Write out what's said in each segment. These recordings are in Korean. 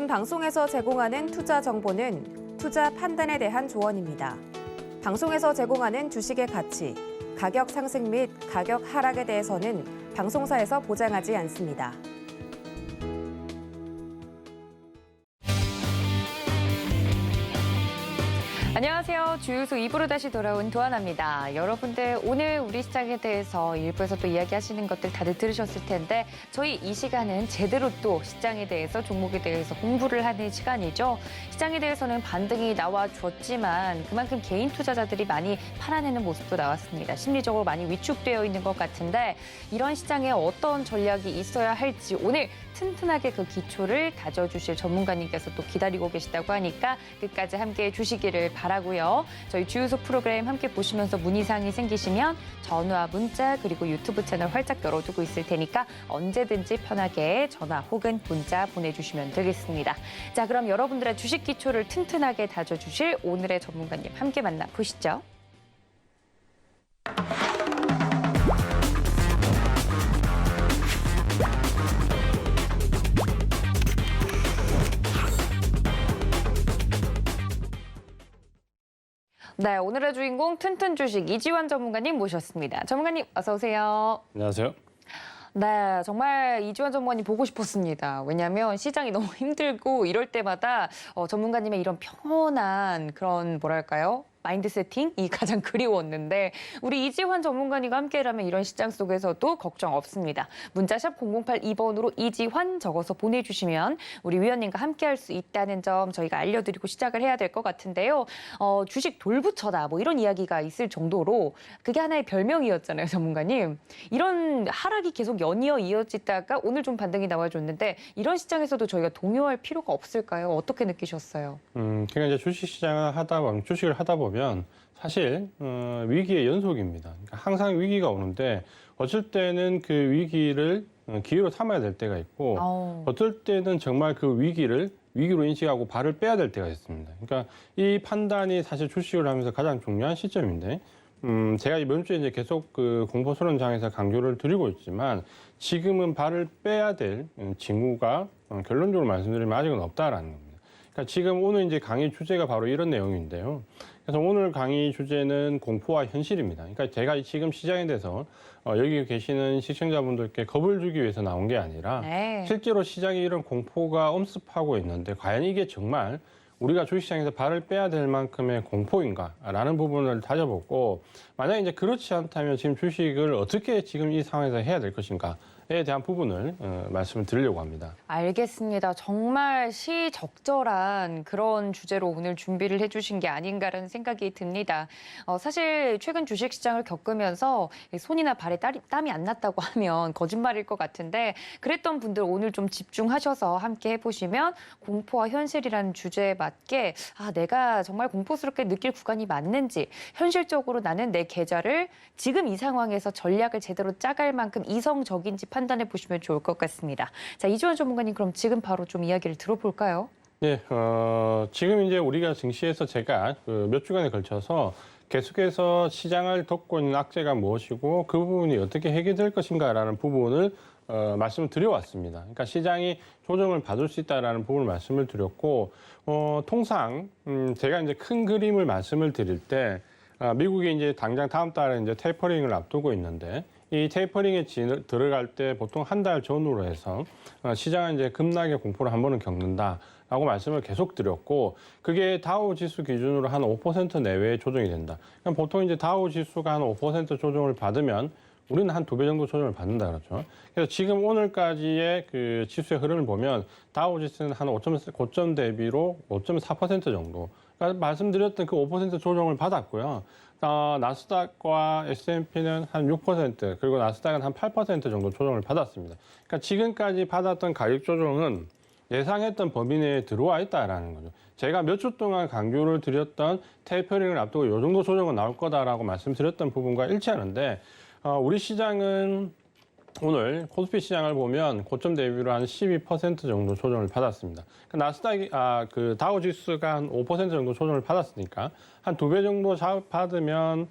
본 방송에서 제공하는 투자 정보는 투자 판단에 대한 조언입니다. 방송에서 제공하는 주식의 가치, 가격 상승 및 가격 하락에 대해서는 방송사에서 보장하지 않습니다. 안녕하세요. 주유소 2부로 다시 돌아온 도하나입니다. 여러분들 오늘 우리 시장에 대해서 일부에서 또 이야기하시는 것들 다들 들으셨을 텐데 저희 이 시간은 제대로 또 시장에 대해서 종목에 대해서 공부를 하는 시간이죠. 시장에 대해서는 반등이 나와줬지만 그만큼 개인 투자자들이 많이 팔아내는 모습도 나왔습니다. 심리적으로 많이 위축되어 있는 것 같은데 이런 시장에 어떤 전략이 있어야 할지 오늘 튼튼하게 그 기초를 다져주실 전문가님께서 또 기다리고 계시다고 하니까 끝까지 함께해 주시기를 바라고요. 저희 주유소 프로그램 함께 보시면서 문의사항이 생기시면 전화, 문자 그리고 유튜브 채널 활짝 열어두고 있을 테니까 언제든지 편하게 전화 혹은 문자 보내주시면 되겠습니다. 자, 그럼 여러분들의 주식 기초를 튼튼하게 다져주실 오늘의 전문가님 함께 만나보시죠. 네, 오늘의 주인공 튼튼 주식 이지환 전문가님 모셨습니다. 전문가님 어서 오세요. 안녕하세요. 네, 정말 이지환 전문가님 보고 싶었습니다. 왜냐하면 시장이 너무 힘들고 이럴 때마다 전문가님의 이런 평온한 그런 뭐랄까요? 마인드 세팅이 가장 그리웠는데 우리 이지환 전문가님과 함께라면 이런 시장 속에서도 걱정 없습니다. 문자샵 0082번으로 이지환 적어서 보내주시면 우리 위원님과 함께할 수 있다는 점 저희가 알려드리고 시작을 해야 될 것 같은데요. 주식 돌부처다 뭐 이런 이야기가 있을 정도로 그게 하나의 별명이었잖아요, 전문가님. 이런 하락이 계속 연이어 이어지다가 오늘 좀 반등이 나와줬는데 이런 시장에서도 저희가 동요할 필요가 없을까요? 어떻게 느끼셨어요? 그러니까 이제 주식을 하다 보면 사실 위기의 연속입니다. 그러니까 항상 위기가 오는데 어쩔 때는 그 위기를 기회로 삼아야 될 때가 있고 어떨 때는 정말 그 위기로 인식하고 발을 빼야 될 때가 있습니다. 그러니까 이 판단이 사실 주식을 하면서 가장 중요한 시점인데 제가 이번 주에 이제 계속 그 공포선언장에서 강조를 드리고 있지만 지금은 발을 빼야 될 징후가 결론적으로 말씀드리면 아직은 없다라는 겁니다. 그러니까 지금 오늘 이제 강의 주제가 바로 이런 내용인데요. 그래서 오늘 강의 주제는 공포와 현실입니다. 그러니까 제가 지금 시장에 대해서 여기 계시는 시청자분들께 겁을 주기 위해서 나온 게 아니라 실제로 시장에 이런 공포가 엄습하고 있는데 과연 이게 정말 우리가 주식시장에서 발을 빼야 될 만큼의 공포인가라는 부분을 다져보고 만약에 이제 그렇지 않다면 지금 주식을 어떻게 지금 이 상황에서 해야 될 것인가에 대한 부분을 말씀을 드리려고 합니다. 알겠습니다. 정말 시적절한 그런 주제로 오늘 준비를 해주신 게 아닌가라는 생각이 듭니다. 사실 최근 주식시장을 겪으면서 손이나 발에 땀이 안 났다고 하면 거짓말일 것 같은데 그랬던 분들 오늘 좀 집중하셔서 함께 해보시면 공포와 현실이라는 주제에 맞게 내가 정말 공포스럽게 느낄 구간이 맞는지 현실적으로 나는 내 계좌를 지금 이 상황에서 전략을 제대로 짜갈 만큼 이성적인지 판단해 보시면 좋을 것 같습니다. 자, 이지환 전문가님 그럼 지금 바로 좀 이야기를 들어볼까요? 네, 지금 이제 우리가 증시에서 제가 몇 주간에 걸쳐서 계속해서 시장을 덮고 있는 악재가 무엇이고 그 부분이 어떻게 해결될 것인가라는 부분을 말씀을 드려왔습니다. 그러니까 시장이 조정을 받을 수 있다라는 부분을 말씀을 드렸고 통상 제가 이제 큰 그림을 말씀을 드릴 때 미국이 이제 당장 다음 달에 이제 테이퍼링을 앞두고 있는데 이 테이퍼링에 들어갈 때 보통 한 달 전후로 해서 시장은 이제 급락의 공포를 한 번은 겪는다라고 말씀을 계속 드렸고 그게 다우 지수 기준으로 한 5% 내외의 조정이 된다. 그럼 보통 이제 다우 지수가 한 5% 조정을 받으면 우리는 한 2배 정도 조정을 받는다 그렇죠. 그래서 지금 오늘까지의 그 지수의 흐름을 보면 다우 지수는 한 고점 대비로 5.4% 정도. 그러니까 말씀드렸던 그 5% 조정을 받았고요. 나스닥과 S&P는 한 6%, 그리고 나스닥은 한 8% 정도 조정을 받았습니다. 그러니까 지금까지 받았던 가격 조정은 예상했던 범위 내에 들어와 있다라는 거죠. 제가 몇 주 동안 강조를 드렸던 테이퍼링을 앞두고 이 정도 조정은 나올 거다라고 말씀드렸던 부분과 일치하는데 우리 시장은 오늘 코스피 시장을 보면 고점 대비로 한 12% 정도 조정을 받았습니다. 나스닥이 그 다우 지수가 한 5% 정도 조정을 받았으니까 한 2배 정도 받으면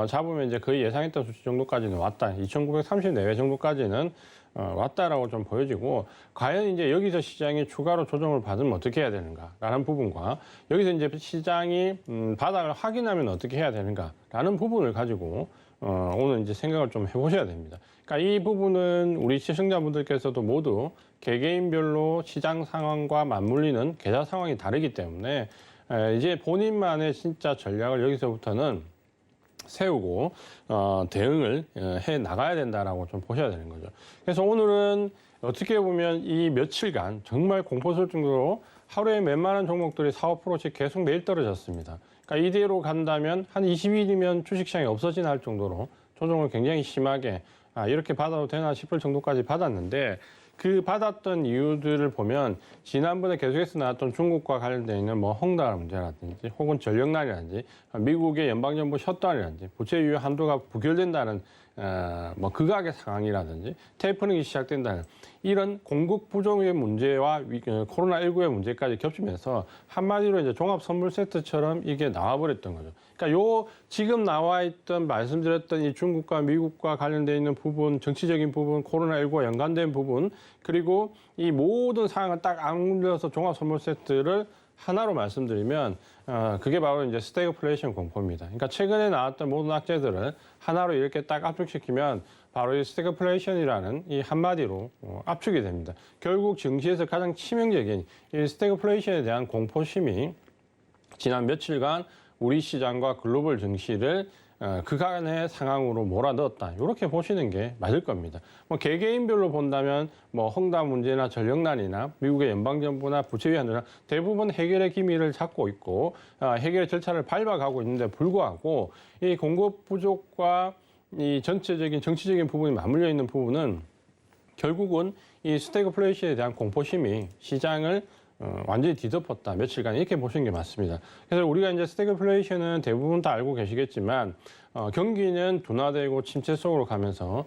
잡으면 이제 거의 예상했던 수치 정도까지는 왔다. 2,930 내외 정도까지는 왔다라고 좀 보여지고, 과연 이제 여기서 시장이 추가로 조정을 받으면 어떻게 해야 되는가라는 부분과, 여기서 이제 시장이 바닥을 확인하면 어떻게 해야 되는가라는 부분을 가지고 오늘 이제 생각을 좀 해보셔야 됩니다. 그러니까 이 부분은 우리 시청자분들께서도 모두 개개인별로 시장 상황과 맞물리는 계좌 상황이 다르기 때문에 이제 본인만의 진짜 전략을 여기서부터는 세우고 대응을 해 나가야 된다라고 좀 보셔야 되는 거죠. 그래서 오늘은 어떻게 보면 이 며칠간 정말 공포스러울 정도로 하루에 몇만 원 종목들이 4, 5%씩 계속 매일 떨어졌습니다. 그러니까 이대로 간다면 한 20일이면 주식시장이 없어지나 할 정도로 조정을 굉장히 심하게 이렇게 받아도 되나 싶을 정도까지 받았는데, 그 받았던 이유들을 보면 지난번에 계속해서 나왔던 중국과 관련되어 있는 뭐 헝다 문제라든지 혹은 전력난이라든지 미국의 연방정부 셧다운이라든지 부채 유예 한도가 부결된다는 뭐 극악의 상황이라든지 테이퍼링이 시작된다는 이런 공급 부족의 문제와 코로나19의 문제까지 겹치면서 한마디로 이제 종합 선물 세트처럼 이게 나와버렸던 거죠. 그러니까 지금 나와 있던 말씀드렸던 이 중국과 미국과 관련되어 있는 부분, 정치적인 부분, 코로나19와 연관된 부분, 그리고 이 모든 상황을 딱 악물려서 종합 선물 세트를 하나로 말씀드리면 그게 바로 이제 스태그플레이션 공포입니다. 그러니까 최근에 나왔던 모든 악재들을 하나로 이렇게 딱 압축시키면 바로 이 스태그플레이션이라는 이 한마디로 압축이 됩니다. 결국 증시에서 가장 치명적인 이 스태그플레이션에 대한 공포심이 지난 며칠간 우리 시장과 글로벌 증시를 그간의 상황으로 몰아넣었다. 이렇게 보시는 게 맞을 겁니다. 뭐 개개인별로 본다면 뭐 헝다 문제나 전력난이나 미국의 연방정부나 부채 위안도나 대부분 해결의 기미를 잡고 있고 해결의 절차를 밟아가고 있는데 불구하고 이 공급 부족과 이 전체적인 정치적인 부분이 맞물려 있는 부분은 결국은 이 스태그플레이션에 대한 공포심이 시장을 완전히 뒤덮었다. 며칠간 이렇게 보시는 게 맞습니다. 그래서 우리가 이제 스태그플레이션은 대부분 다 알고 계시겠지만 경기는 둔화되고 침체 속으로 가면서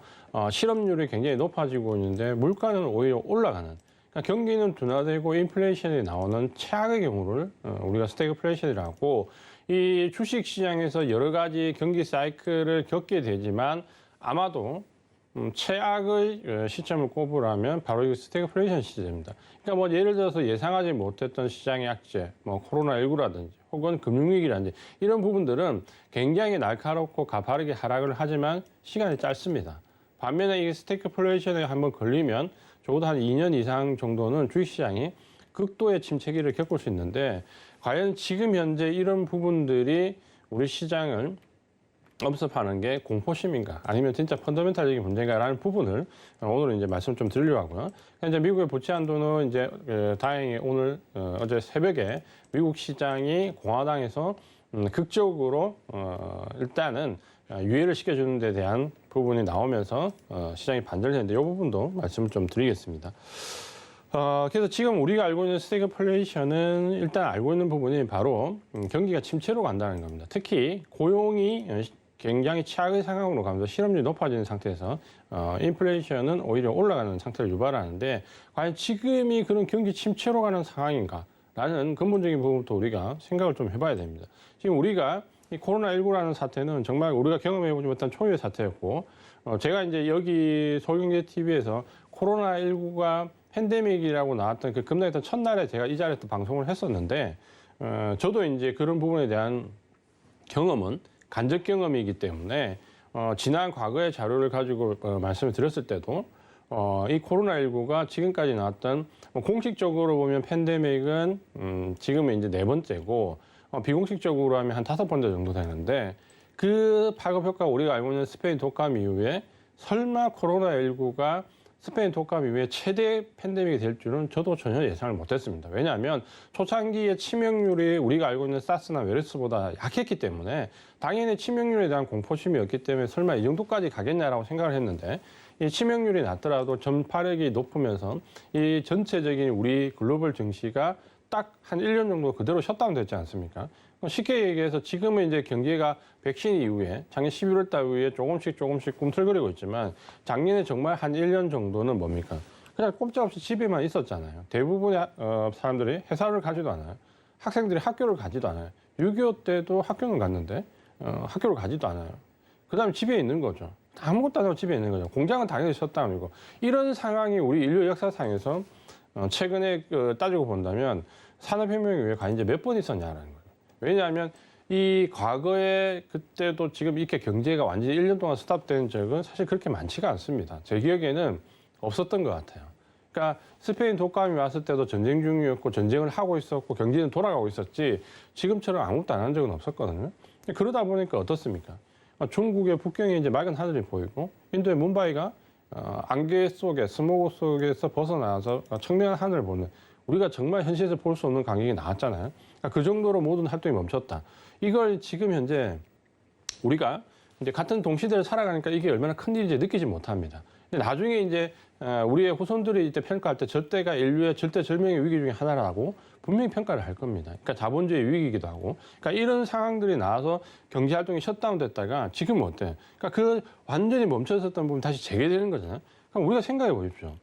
실업률이 굉장히 높아지고 있는데 물가는 오히려 올라가는. 그러니까 경기는 둔화되고 인플레이션이 나오는 최악의 경우를 우리가 스태그플레이션이라고 하고, 이 주식 시장에서 여러 가지 경기 사이클을 겪게 되지만 아마도 최악의 시점을 꼽으라면 바로 이 스태그플레이션 시점입니다. 그러니까 뭐 예를 들어서 예상하지 못했던 시장의 악재, 뭐 코로나19라든지 혹은 금융위기라든지 이런 부분들은 굉장히 날카롭고 가파르게 하락을 하지만 시간이 짧습니다. 반면에 이 스태그플레이션에 한번 걸리면 적어도 한 2년 이상 정도는 주식시장이 극도의 침체기를 겪을 수 있는데, 과연 지금 현재 이런 부분들이 우리 시장을 엄습하는 게 공포심인가 아니면 진짜 펀더멘탈적인 문제인가라는 부분을 오늘은 이제 말씀 좀 드리려고 하고요. 이제 미국의 부채 한도는 이제 다행히 오늘 어제 새벽에 미국 시장이 공화당에서 극적으로 일단은 유예를 시켜주는 데 대한 부분이 나오면서 시장이 반전을 했는데 이 부분도 말씀을 좀 드리겠습니다. 그래서 지금 우리가 알고 있는 스태그플레이션은 일단 알고 있는 부분이 바로 경기가 침체로 간다는 겁니다. 특히 고용이 굉장히 최악의 상황으로 가면서 실업률이 높아지는 상태에서 인플레이션은 오히려 올라가는 상태를 유발하는데, 과연 지금이 그런 경기 침체로 가는 상황인가라는 근본적인 부분부터 우리가 생각을 좀 해봐야 됩니다. 지금 우리가 이 코로나19라는 사태는 정말 우리가 경험해보지 못한 초유의 사태였고, 제가 이제 여기 서울경제TV에서 코로나19가 팬데믹이라고 나왔던 그 급락했던 첫날에 제가 이 자리에서 방송을 했었는데, 저도 이제 그런 부분에 대한 경험은 간접 경험이기 때문에 지난 과거의 자료를 가지고 말씀을 드렸을 때도 이 코로나19가 지금까지 나왔던 공식적으로 보면 팬데믹은 지금은 이제 4번째고 비공식적으로 하면 한 5번째 정도 되는데, 그 파급 효과가 우리가 알고 있는 스페인 독감 이후에 설마 코로나19가 스페인 독감 이후에 최대 팬데믹이 될 줄은 저도 전혀 예상을 못했습니다. 왜냐하면 초창기의 치명률이 우리가 알고 있는 사스나 메르스보다 약했기 때문에 당연히 치명률에 대한 공포심이었기 때문에 설마 이 정도까지 가겠냐라고 생각을 했는데, 이 치명률이 낮더라도 전파력이 높으면서 이 전체적인 우리 글로벌 증시가 딱 한 1년 정도 그대로 셧다운 됐지 않습니까? 쉽게 얘기해서 지금은 이제 경기가 백신 이후에 작년 11월 달 이후에 조금씩 꿈틀거리고 있지만, 작년에 정말 한 1년 정도는 뭡니까? 그냥 꼼짝없이 집에만 있었잖아요. 대부분의 사람들이 회사를 가지도 않아요. 학생들이 학교를 가지도 않아요. 6.25 때도 학교는 갔는데 학교를 가지도 않아요. 그다음에 집에 있는 거죠. 아무것도 안 하고 집에 있는 거죠. 공장은 당연히 셧다운이고 이런 상황이 우리 인류 역사상에서 최근에 따지고 본다면 산업혁명 이후에 과연 이제 몇 번 있었냐라는 거예요. 왜냐하면 이 과거에 그때도 지금 이렇게 경제가 완전히 1년 동안 스탑된 적은 사실 그렇게 많지가 않습니다. 제 기억에는 없었던 것 같아요. 그러니까 스페인 독감이 왔을 때도 전쟁 중이었고 전쟁을 하고 있었고 경제는 돌아가고 있었지 지금처럼 아무것도 안 한 적은 없었거든요. 그러다 보니까 어떻습니까? 중국의 북경에 이제 맑은 하늘이 보이고 인도의 뭄바이가 안개 속에 스모그 속에서 벗어나서 청명한 하늘을 보는 우리가 정말 현실에서 볼 수 없는 광경이 나왔잖아요. 그러니까 그 정도로 모든 활동이 멈췄다. 이걸 지금 현재 우리가 이제 같은 동시대를 살아가니까 이게 얼마나 큰 일인지 느끼지 못합니다. 근데 나중에 이제 우리의 후손들이 이제 평가할 때 절대가 인류의 절대절명의 위기 중에 하나라고 분명히 평가를 할 겁니다. 그러니까 자본주의 위기이기도 하고. 그러니까 이런 상황들이 나와서 경제 활동이 셧다운 됐다가 지금은 어때? 그러니까 그 완전히 멈춰 있었던 부분 다시 재개되는 거잖아요. 그럼 우리가 생각해 보십시오.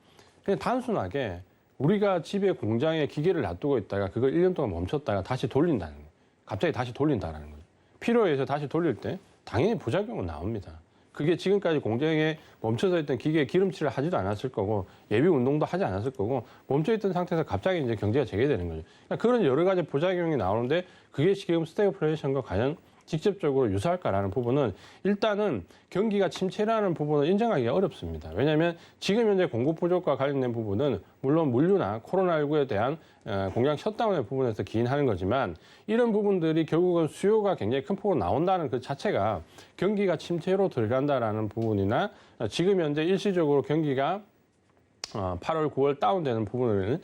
그냥 단순하게 우리가 집에 공장에 기계를 놔두고 있다가 그걸 1년 동안 멈췄다가 다시 돌린다는 거예요. 갑자기 다시 돌린다는 거죠. 필요에 의해서 다시 돌릴 때 당연히 부작용은 나옵니다. 그게 지금까지 공장에 멈춰서 있던 기계에 기름칠을 하지도 않았을 거고 예비 운동도 하지 않았을 거고 멈춰있던 상태에서 갑자기 이제 경제가 재개되는 거죠. 그러니까 그런 여러 가지 부작용이 나오는데 그게 지금 스태그플레이션과 과연 직접적으로 유사할까라는 부분은 일단은 경기가 침체라는 부분은 인정하기가 어렵습니다. 왜냐하면 지금 현재 공급 부족과 관련된 부분은 물론 물류나 코로나19에 대한 공장 셧다운의 부분에서 기인하는 거지만 이런 부분들이 결국은 수요가 굉장히 큰 폭으로 나온다는 그 자체가 경기가 침체로 들어간다라는 부분이나 지금 현재 일시적으로 경기가 8월, 9월 다운되는 부분을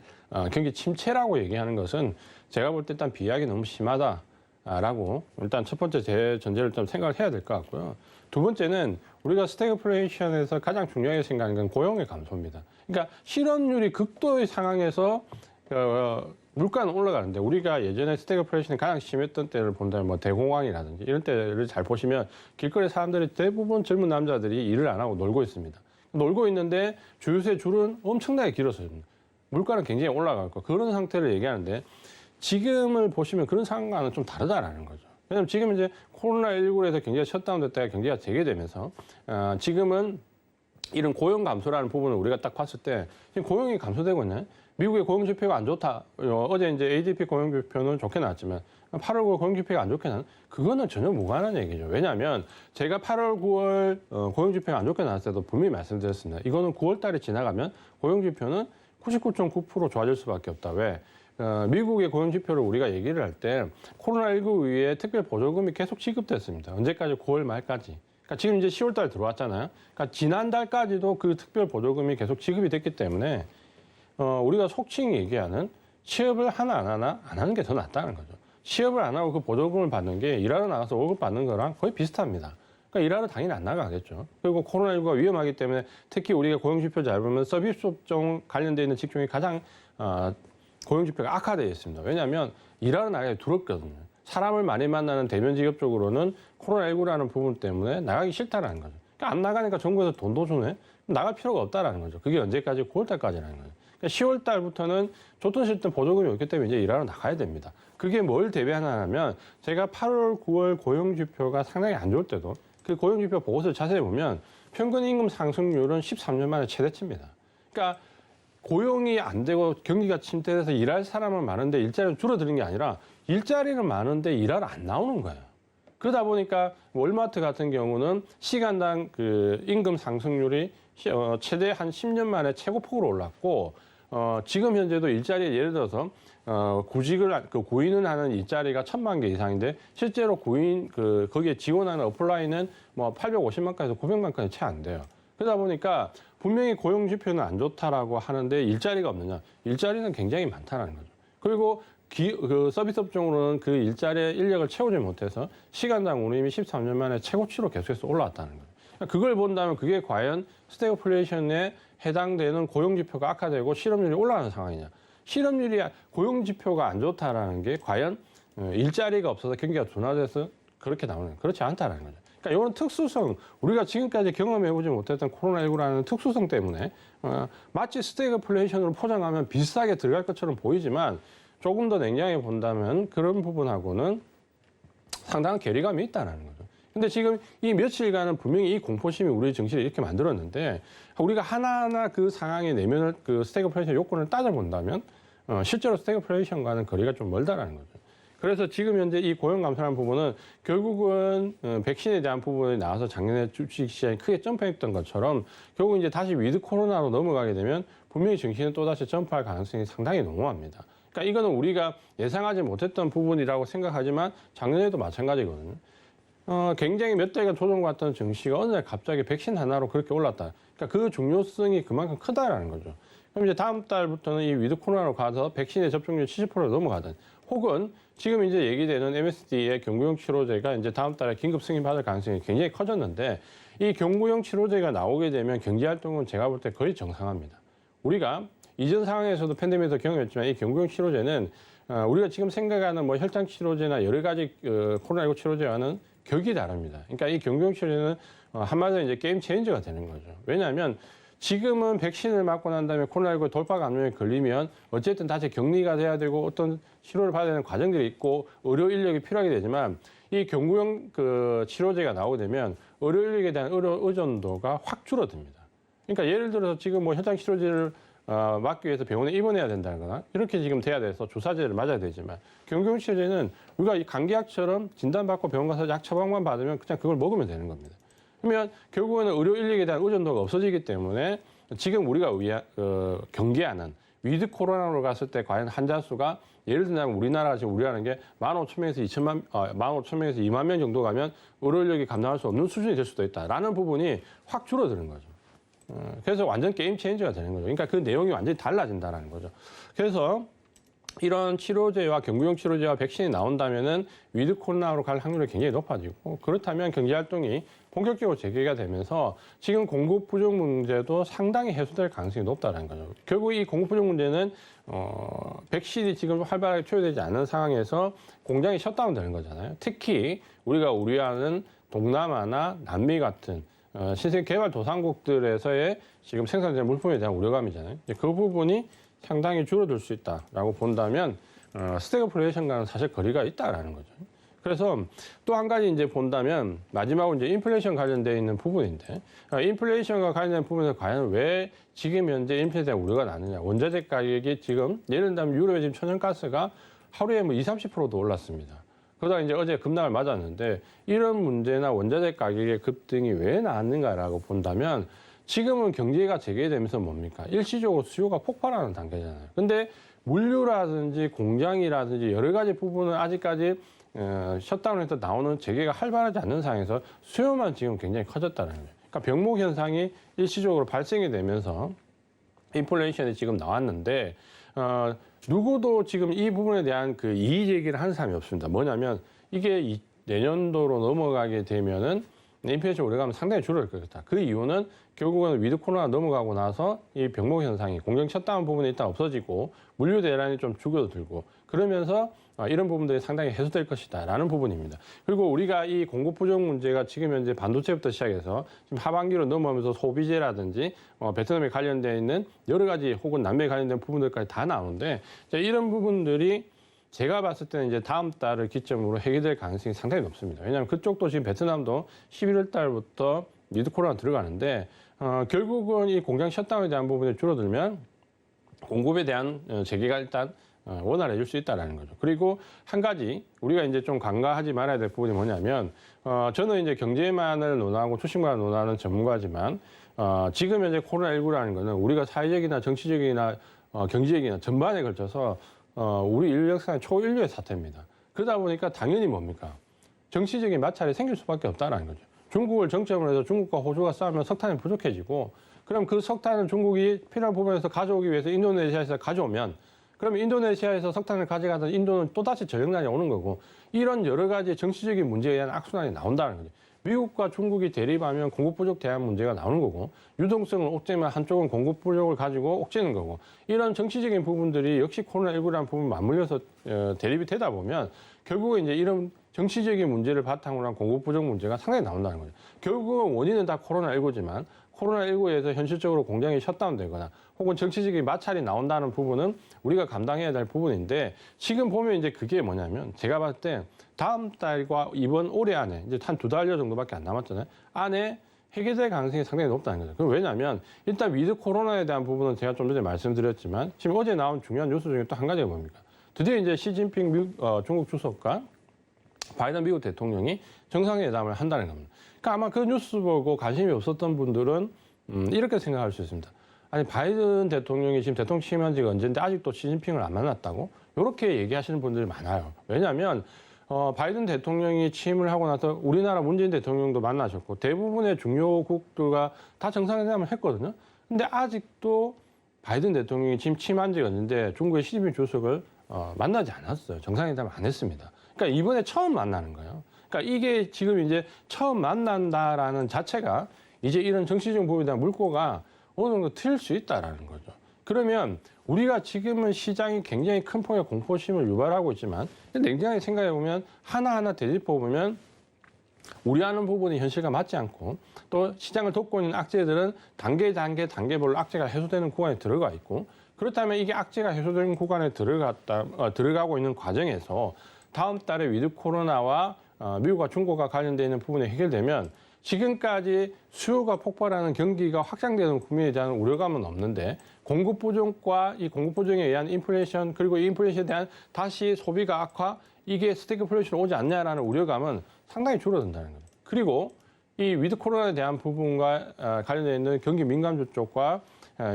경기 침체라고 얘기하는 것은 제가 볼 때 일단 비약이 너무 심하다. 라고 일단 첫 번째 제 전제를 좀 생각을 해야 될 것 같고요. 두 번째는 우리가 스태그플레이션에서 가장 중요하게 생각하는 건 고용의 감소입니다. 그러니까 실업률이 극도의 상황에서 물가는 올라가는데 우리가 예전에 스태그플레이션이 가장 심했던 때를 본다면 뭐 대공황이라든지 이런 때를 잘 보시면 길거리 사람들이 대부분 젊은 남자들이 일을 안 하고 놀고 있습니다. 놀고 있는데 주유소의 줄은 엄청나게 길었어요. 물가는 굉장히 올라가고 그런 상태를 얘기하는데 지금을 보시면 그런 상황과는 좀 다르다라는 거죠. 왜냐하면 지금 이제 코로나19로 해서 경기가 셧다운됐다가 경기가 재개되면서 지금은 이런 고용 감소라는 부분을 우리가 딱 봤을 때 지금 고용이 감소되고 있네. 미국의 고용 지표가 안 좋다. 어제 이제 ADP 고용 지표는 좋게 나왔지만 8월 9월 고용 지표가 안 좋게 나는 그거는 전혀 무관한 얘기죠. 왜냐하면 제가 8월 9월 고용 지표가 안 좋게 나왔을 때도 분명히 말씀드렸습니다. 이거는 9월 달이 지나가면 고용 지표는 99.9% 좋아질 수밖에 없다. 왜? 미국의 고용 지표를 우리가 얘기를 할 때 코로나19 이후에 특별 보조금이 계속 지급됐습니다. 언제까지? 9월 말까지. 그러니까 지금 이제 10월 달 들어왔잖아요. 그러니까 지난달까지도 그 특별 보조금이 계속 지급이 됐기 때문에 우리가 속칭 얘기하는 취업을 하나 안 하나 안 하는 게 더 낫다는 거죠. 취업을 안 하고 그 보조금을 받는 게 일하러 나가서 월급 받는 거랑 거의 비슷합니다. 그러니까 일하러 당연히 안 나가겠죠. 그리고 코로나19가 위험하기 때문에 특히 우리가 고용 지표 잘 보면 서비스 업종 관련돼 있는 직종이 가장 고용지표가 악화되어 있습니다. 왜냐하면 일하러 나가기 두렵거든요. 사람을 많이 만나는 대면 직업 쪽으로는 코로나19라는 부분 때문에 나가기 싫다라는 거죠. 그러니까 안 나가니까 정부에서 돈도 주네? 나갈 필요가 없다라는 거죠. 그게 언제까지? 9월달까지라는 거죠. 그러니까 10월달부터는 좋든 싫든 보조금이 없기 때문에 이제 일하러 나가야 됩니다. 그게 뭘 대비하냐면 제가 8월, 9월 고용지표가 상당히 안 좋을 때도 그 고용지표 보고서를 자세히 보면 평균 임금 상승률은 13년 만에 최대치입니다. 그러니까 고용이 안 되고 경기가 침체돼서 일할 사람은 많은데 일자리는 줄어드는 게 아니라 일자리는 많은데 일하러 안 나오는 거예요. 그러다 보니까 월마트 같은 경우는 시간당 그 임금 상승률이 최대 한 10년 만에 최고폭으로 올랐고 지금 현재도 일자리에 예를 들어서 구직을 구인을 하는 일자리가 1,000만 개 이상인데 실제로 구인 거기에 지원하는 어플라이는 뭐 850만까지에서 900만까지 채 안 돼요. 그러다 보니까 분명히 고용 지표는 안 좋다라고 하는데 일자리가 없느냐? 일자리는 굉장히 많다는 거죠. 그리고 서비스 업종으로는 그 일자리의 인력을 채우지 못해서 시간당 운임이 13년 만에 최고치로 계속해서 올라왔다는 거예요. 그러니까 그걸 본다면 그게 과연 스태그플레이션에 해당되는 고용 지표가 악화되고 실업률이 올라가는 상황이냐? 실업률이 고용 지표가 안 좋다라는 게 과연 일자리가 없어서 경기가 둔화돼서 그렇게 나오는 그렇지 않다라는 거죠. 그러니까 이런 특수성, 우리가 지금까지 경험해보지 못했던 코로나19라는 특수성 때문에 마치 스태그플레이션으로 포장하면 비슷하게 들어갈 것처럼 보이지만 조금 더 냉정하게 본다면 그런 부분하고는 상당한 괴리감이 있다는 거죠. 근데 지금 이 며칠간은 분명히 이 공포심이 우리 정치를 이렇게 만들었는데 우리가 하나하나 그 상황의 내면을 그 스태그플레이션 요건을 따져본다면 실제로 스태그플레이션과는 거리가 좀 멀다라는 거죠. 그래서 지금 현재 이 고용 감소라는 부분은 결국은 백신에 대한 부분이 나와서 작년에 주식 시장이 크게 점프했던 것처럼 결국 이제 다시 위드 코로나로 넘어가게 되면 분명히 증시는 또다시 점프할 가능성이 상당히 농후합니다. 그러니까 이거는 우리가 예상하지 못했던 부분이라고 생각하지만 작년에도 마찬가지거든요. 굉장히 몇 달간 조정받던 증시가 어느 날 갑자기 백신 하나로 그렇게 올랐다. 그러니까 그 중요성이 그만큼 크다라는 거죠. 그럼 이제 다음 달부터는 이 위드 코로나로 가서 백신의 접종률 70%로 넘어가든 혹은 지금 이제 얘기되는 MSD의 경구용 치료제가 이제 다음 달에 긴급 승인받을 가능성이 굉장히 커졌는데 이 경구용 치료제가 나오게 되면 경제 활동은 제가 볼 때 거의 정상화입니다. 우리가 이전 상황에서도 팬데믹에서 경험했지만 이 경구용 치료제는 우리가 지금 생각하는 뭐 혈당 치료제나 여러 가지 코로나19 치료제와는 격이 다릅니다. 그러니까 이 경구용 치료제는 한마디로 이제 게임 체인저가 되는 거죠. 왜냐하면 지금은 백신을 맞고 난 다음에 코로나19 돌파 감염에 걸리면 어쨌든 다시 격리가 돼야 되고 어떤 치료를 받아야 되는 과정들이 있고 의료 인력이 필요하게 되지만 이 경구용 그 치료제가 나오게 되면 의료 인력에 대한 의료 의존도가 확 줄어듭니다. 그러니까 예를 들어서 지금 뭐 혈당 치료제를 맞기 위해서 병원에 입원해야 된다거나 이렇게 지금 돼야 돼서 주사제를 맞아야 되지만 경구용 치료제는 우리가 이 감기약처럼 진단받고 병원 가서 약 처방만 받으면 그냥 그걸 먹으면 되는 겁니다. 그러면 결국에는 의료 인력에 대한 의존도가 없어지기 때문에 지금 우리가 경계하는 위드 코로나로 갔을 때 과연 환자 수가 예를 들면 우리나라가 지금 우려하는 게 15,000명에서 15,000명에서 2만 명 정도 가면 의료 인력이 감당할 수 없는 수준이 될 수도 있다라는 부분이 확 줄어드는 거죠. 그래서 완전 게임 체인저가 되는 거죠. 그러니까 그 내용이 완전히 달라진다라는 거죠. 그래서 이런 치료제와 경구용 치료제와 백신이 나온다면은 위드 코로나로 갈 확률이 굉장히 높아지고 그렇다면 경제 활동이 본격적으로 재개가 되면서 지금 공급 부족 문제도 상당히 해소될 가능성이 높다는 거죠. 결국 이 공급 부족 문제는 백신이 지금 활발하게 투여되지 않는 상황에서 공장이 셧다운 되는 거잖아요. 특히 우리가 우려하는 동남아나 남미 같은 신생개발도상국들에서의 지금 생산되는 물품에 대한 우려감이잖아요. 그 부분이 상당히 줄어들 수 있다라고 본다면 스태그플레이션과는 사실 거리가 있다라는 거죠. 그래서 또 한 가지 이제 본다면 마지막으로 이제 인플레이션 관련되어 있는 부분인데 인플레이션과 관련된 부분에서 과연 왜 지금 현재 인플레이션에 대한 우려가 나느냐. 원자재 가격이 지금 예를 들면 유럽의 지금 천연가스가 하루에 뭐 20, 30%도 올랐습니다. 그러다가 이제 어제 급락을 맞았는데 이런 문제나 원자재 가격의 급등이 왜 나왔는가라고 본다면 지금은 경제가 재개되면서 뭡니까? 일시적으로 수요가 폭발하는 단계잖아요. 근데 물류라든지 공장이라든지 여러 가지 부분은 아직까지 셧다운해서 나오는 재개가 활발하지 않는 상황에서 수요만 지금 굉장히 커졌다는 거예요. 그러니까 병목 현상이 일시적으로 발생이 되면서 인플레이션이 지금 나왔는데 누구도 지금 이 부분에 대한 그 이의 제기를 하는 사람이 없습니다. 뭐냐면 이게 내년도로 넘어가게 되면은 인플레이션 오래가면 상당히 줄어들 거다. 그 이유는 결국은 위드 코로나 넘어가고 나서 이 병목 현상이 공정 셧다운 부분이 일단 없어지고 물류 대란이 좀 줄어들고 그러면서 이런 부분들이 상당히 해소될 것이다라는 부분입니다. 그리고 우리가 이 공급 부족 문제가 지금 현재 반도체부터 시작해서 지금 하반기로 넘어오면서 소비재라든지 베트남에 관련되어 있는 여러 가지 혹은 남미에 관련된 부분들까지 다 나오는데 이런 부분들이 제가 봤을 때는 이제 다음 달을 기점으로 해결될 가능성이 상당히 높습니다. 왜냐하면 그쪽도 지금 베트남도 11월 달부터 위드 코로나 들어가는데 결국은 이 공장 셧다운에 대한 부분이 줄어들면 공급에 대한 재개가 일단 원활해질 수 있다는 거죠. 그리고 한 가지 우리가 이제 좀 간과하지 말아야 될 부분이 뭐냐면 저는 이제 경제만을 논하고 주식만을 논하는 전문가지만 지금 현재 코로나19라는 거는 우리가 사회적이나 정치적이나 경제적이나 전반에 걸쳐서 우리 인류 역사의 초인류의 사태입니다. 그러다 보니까 당연히 뭡니까? 정치적인 마찰이 생길 수밖에 없다는 거죠. 중국을 정점으로 해서 중국과 호주가 싸우면 석탄이 부족해지고 그럼 그 석탄을 중국이 필요한 부분에서 가져오기 위해서 인도네시아에서 가져오면 그러면 인도네시아에서 석탄을 가져가던 인도는 또다시 전력난이 오는 거고 이런 여러 가지 정치적인 문제에 대한 악순환이 나온다는 거죠. 미국과 중국이 대립하면 공급 부족 대한 문제가 나오는 거고 유동성을 옥죄면 한쪽은 공급 부족을 가지고 옥죄는 거고 이런 정치적인 부분들이 역시 코로나19라는 부분 맞물려서 대립이 되다 보면 결국은 이제 이런 정치적인 문제를 바탕으로 한 공급 부족 문제가 상당히 나온다는 거죠. 결국은 원인은 다 코로나19지만 코로나19에서 현실적으로 공장이 셧다운되거나 혹은 정치적인 마찰이 나온다는 부분은 우리가 감당해야 될 부분인데 지금 보면 이제 그게 뭐냐면 제가 봤을 때 다음 달과 이번 올해 안에 이제 한 2달여 정도밖에 안 남았잖아요. 안에 해결될 가능성이 상당히 높다는 거죠. 그럼 왜냐하면 일단 위드 코로나에 대한 부분은 제가 좀 전에 말씀드렸지만 지금 어제 나온 중요한 뉴스 중에 또 한 가지가 뭡니까? 드디어 이제 시진핑 중국 주석과 바이든 미국 대통령이 정상회담을 한다는 겁니다. 그러니까 아마 그 뉴스 보고 관심이 없었던 분들은 이렇게 생각할 수 있습니다. 아니 바이든 대통령이 지금 대통령 취임한 지가 언젠데 아직도 시진핑을 안 만났다고? 이렇게 얘기하시는 분들이 많아요. 왜냐하면 바이든 대통령이 취임을 하고 나서 우리나라 문재인 대통령도 만나셨고 대부분의 중요국들과 다 정상회담을 했거든요. 근데 아직도 바이든 대통령이 지금 취임한 지가 언젠데 중국의 시진핑 주석을 만나지 않았어요. 정상회담을 안 했습니다. 그러니까 이번에 처음 만나는 거예요. 그러니까 이게 지금 이제 처음 만난다라는 자체가 이제 이런 정치적 부분에 대한 물꼬가 어느 정도 틀릴 수 있다라는 거죠. 그러면 우리가 지금은 시장이 굉장히 큰 폭의 공포심을 유발하고 있지만 냉정하게 생각해 보면 하나하나 되짚어 보면 우리 하는 부분이 현실과 맞지 않고 또 시장을 돕고 있는 악재들은 단계별로 악재가 해소되는 구간에 들어가 있고 그렇다면 이게 악재가 해소되는 구간에 들어가고 있는 과정에서 다음 달에 위드 코로나와 미국과 중국과 관련되어 있는 부분이 해결되면 지금까지 수요가 폭발하는 경기가 확장되는 국면에 대한 우려감은 없는데 공급 부족과 이 공급 부족에 의한 인플레이션 그리고 이 인플레이션에 대한 다시 소비가 악화 이게 스태그플레이션 오지 않냐라는 우려감은 상당히 줄어든다는 거죠. 그리고 이 위드 코로나에 대한 부분과 관련되어 있는 경기 민감주 쪽과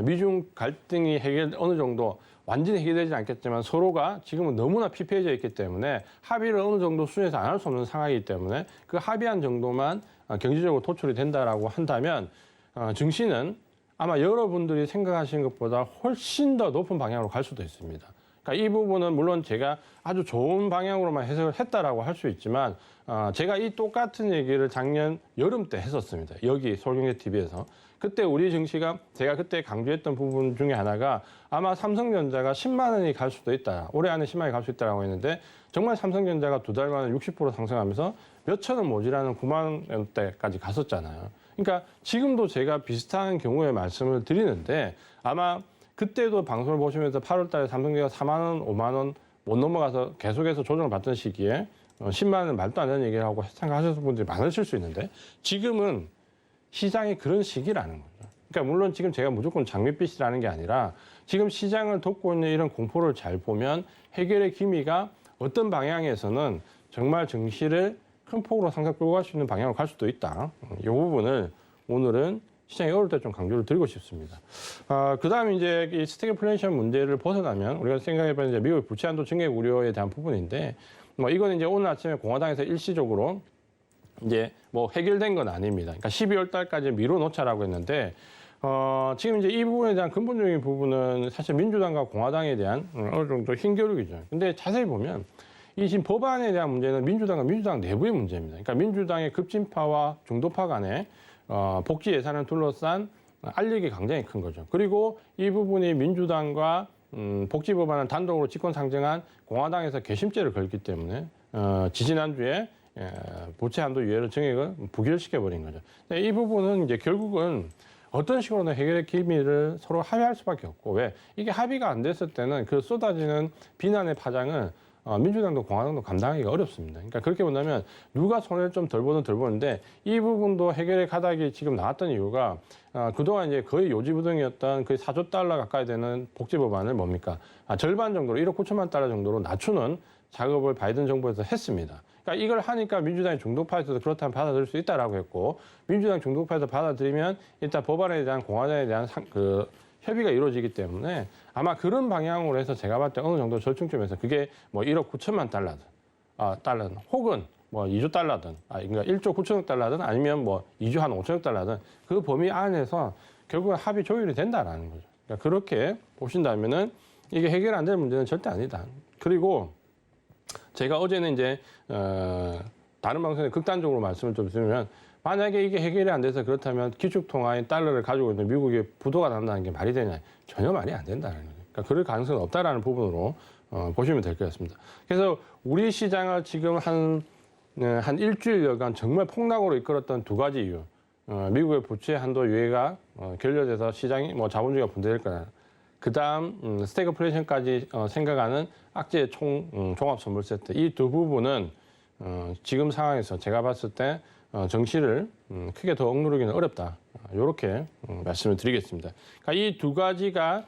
미중 갈등이 어느 정도 완전히 해결되지 않겠지만 서로가 지금은 너무나 피폐해져 있기 때문에 합의를 어느 정도 수준에서 안 할 수 없는 상황이기 때문에 그 합의한 정도만 경제적으로 도출이 된다라고 한다면 증시는 아마 여러분들이 생각하시는 것보다 훨씬 더 높은 방향으로 갈 수도 있습니다. 그러니까 이 부분은 물론 제가 아주 좋은 방향으로만 해석을 했다라고 할 수 있지만 제가 이 똑같은 얘기를 작년 여름 때 했었습니다. 여기 서울경제TV에서. 그때 우리 증시가 제가 그때 강조했던 부분 중에 하나가 아마 삼성전자가 10만 원이 갈 수도 있다. 올해 안에 10만 원이 갈 수 있다라고 했는데 정말 삼성전자가 2달 만에 60% 상승하면서 몇천 원 모자라는 9만 원대까지 갔었잖아요. 그러니까 지금도 제가 비슷한 경우에 말씀을 드리는데 아마 그때도 방송을 보시면서 8월 달에 삼성전자가 4만 원, 5만 원 못 넘어가서 계속해서 조정을 받던 시기에 10만 원은 말도 안 되는 얘기를 하고 생각하셨던 분들이 많으실 수 있는데 지금은 시장이 그런 시기라는 거죠. 그러니까 물론 지금 제가 무조건 장밋빛이라는 게 아니라 지금 시장을 돕고 있는 이런 공포를 잘 보면 해결의 기미가 어떤 방향에서는 정말 증시를 큰 폭으로 상승 끌고 갈 수 있는 방향으로 갈 수도 있다. 이 부분을 오늘은 시장이 어려울 때 좀 강조를 드리고 싶습니다. 그다음에 이제 이 스태그플레이션 문제를 벗어나면 우리가 생각해보면 이제 미국의 부채 한도 증액 우려에 대한 부분인데 이거는 이제 오늘 아침에 공화당에서 일시적으로 이제 해결된 건 아닙니다. 그러니까 12월 달까지 미뤄놓자라고 했는데 지금 이제 이 부분에 대한 근본적인 부분은 사실 민주당과 공화당에 대한 어느 정도 힘겨루기죠. 근데 자세히 보면 이 지금 법안에 대한 문제는 민주당 내부의 문제입니다. 그러니까 민주당의 급진파와 중도파 간의 복지 예산을 둘러싼 알력이 굉장히 큰 거죠. 그리고 이 부분이 민주당과 복지 법안을 단독으로 직권 상정한 공화당에서 개심죄를 걸기 때문에 지지난주에 부채 한도 유예를 증액을 부결시켜버린 거죠. 근데 이 부분은 이제 결국은 어떤 식으로든 해결의 기미를 서로 합의할 수밖에 없고 왜 이게 합의가 안 됐을 때는 그 쏟아지는 비난의 파장을 민주당도 공화당도 감당하기가 어렵습니다. 그러니까 그렇게 본다면 누가 손해를 좀 덜 보든 덜 보는데 이 부분도 해결의 가닥이 지금 나왔던 이유가 그동안 이제 거의 요지부동이었던 거의 4조 달러 가까이 되는 복지 법안을 뭡니까? 절반 정도로 1억 9천만 달러 정도로 낮추는 작업을 바이든 정부에서 했습니다. 그러니까 이걸 하니까 민주당의 중도파에서도 그렇다면 받아들일 수 있다라고 했고 민주당 중도파에서 받아들이면 일단 법안에 대한 공화당에 대한 협의가 이루어지기 때문에 아마 그런 방향으로 해서 제가 봤을 때 어느 정도 절충점에서 그게 1억 9천만 달러든 혹은 2조 달러든 그러니까 1조 9천억 달러든 아니면 2조 한 5천억 달러든 그 범위 안에서 결국은 합의 조율이 된다라는 거죠. 그러니까 그렇게 보신다면은 이게 해결 안 될 문제는 절대 아니다. 그리고 제가 어제는 이제 다른 방송에 극단적으로 말씀을 좀 드리면 만약에 이게 해결이 안 돼서 그렇다면 기축통화인 달러를 가지고 있는 미국이 부도가 난다는 게 말이 되냐? 전혀 말이 안 된다는 거죠. 그러니까 그럴 가능성은 없다라는 부분으로 보시면 될 것 같습니다. 그래서 우리 시장을 지금 한 일주일여간 정말 폭락으로 이끌었던 두 가지 이유. 미국의 부채 한도 유예가 결렬돼서 시장이 뭐 자본주의가 분대될 거다. 그다음 스태그플레이션까지 생각하는 악재 종합 선물 세트 이 두 부분은 지금 상황에서 제가 봤을 때 정시를 크게 더 억누르기는 어렵다. 이렇게 말씀을 드리겠습니다. 그러니까 이 두 가지가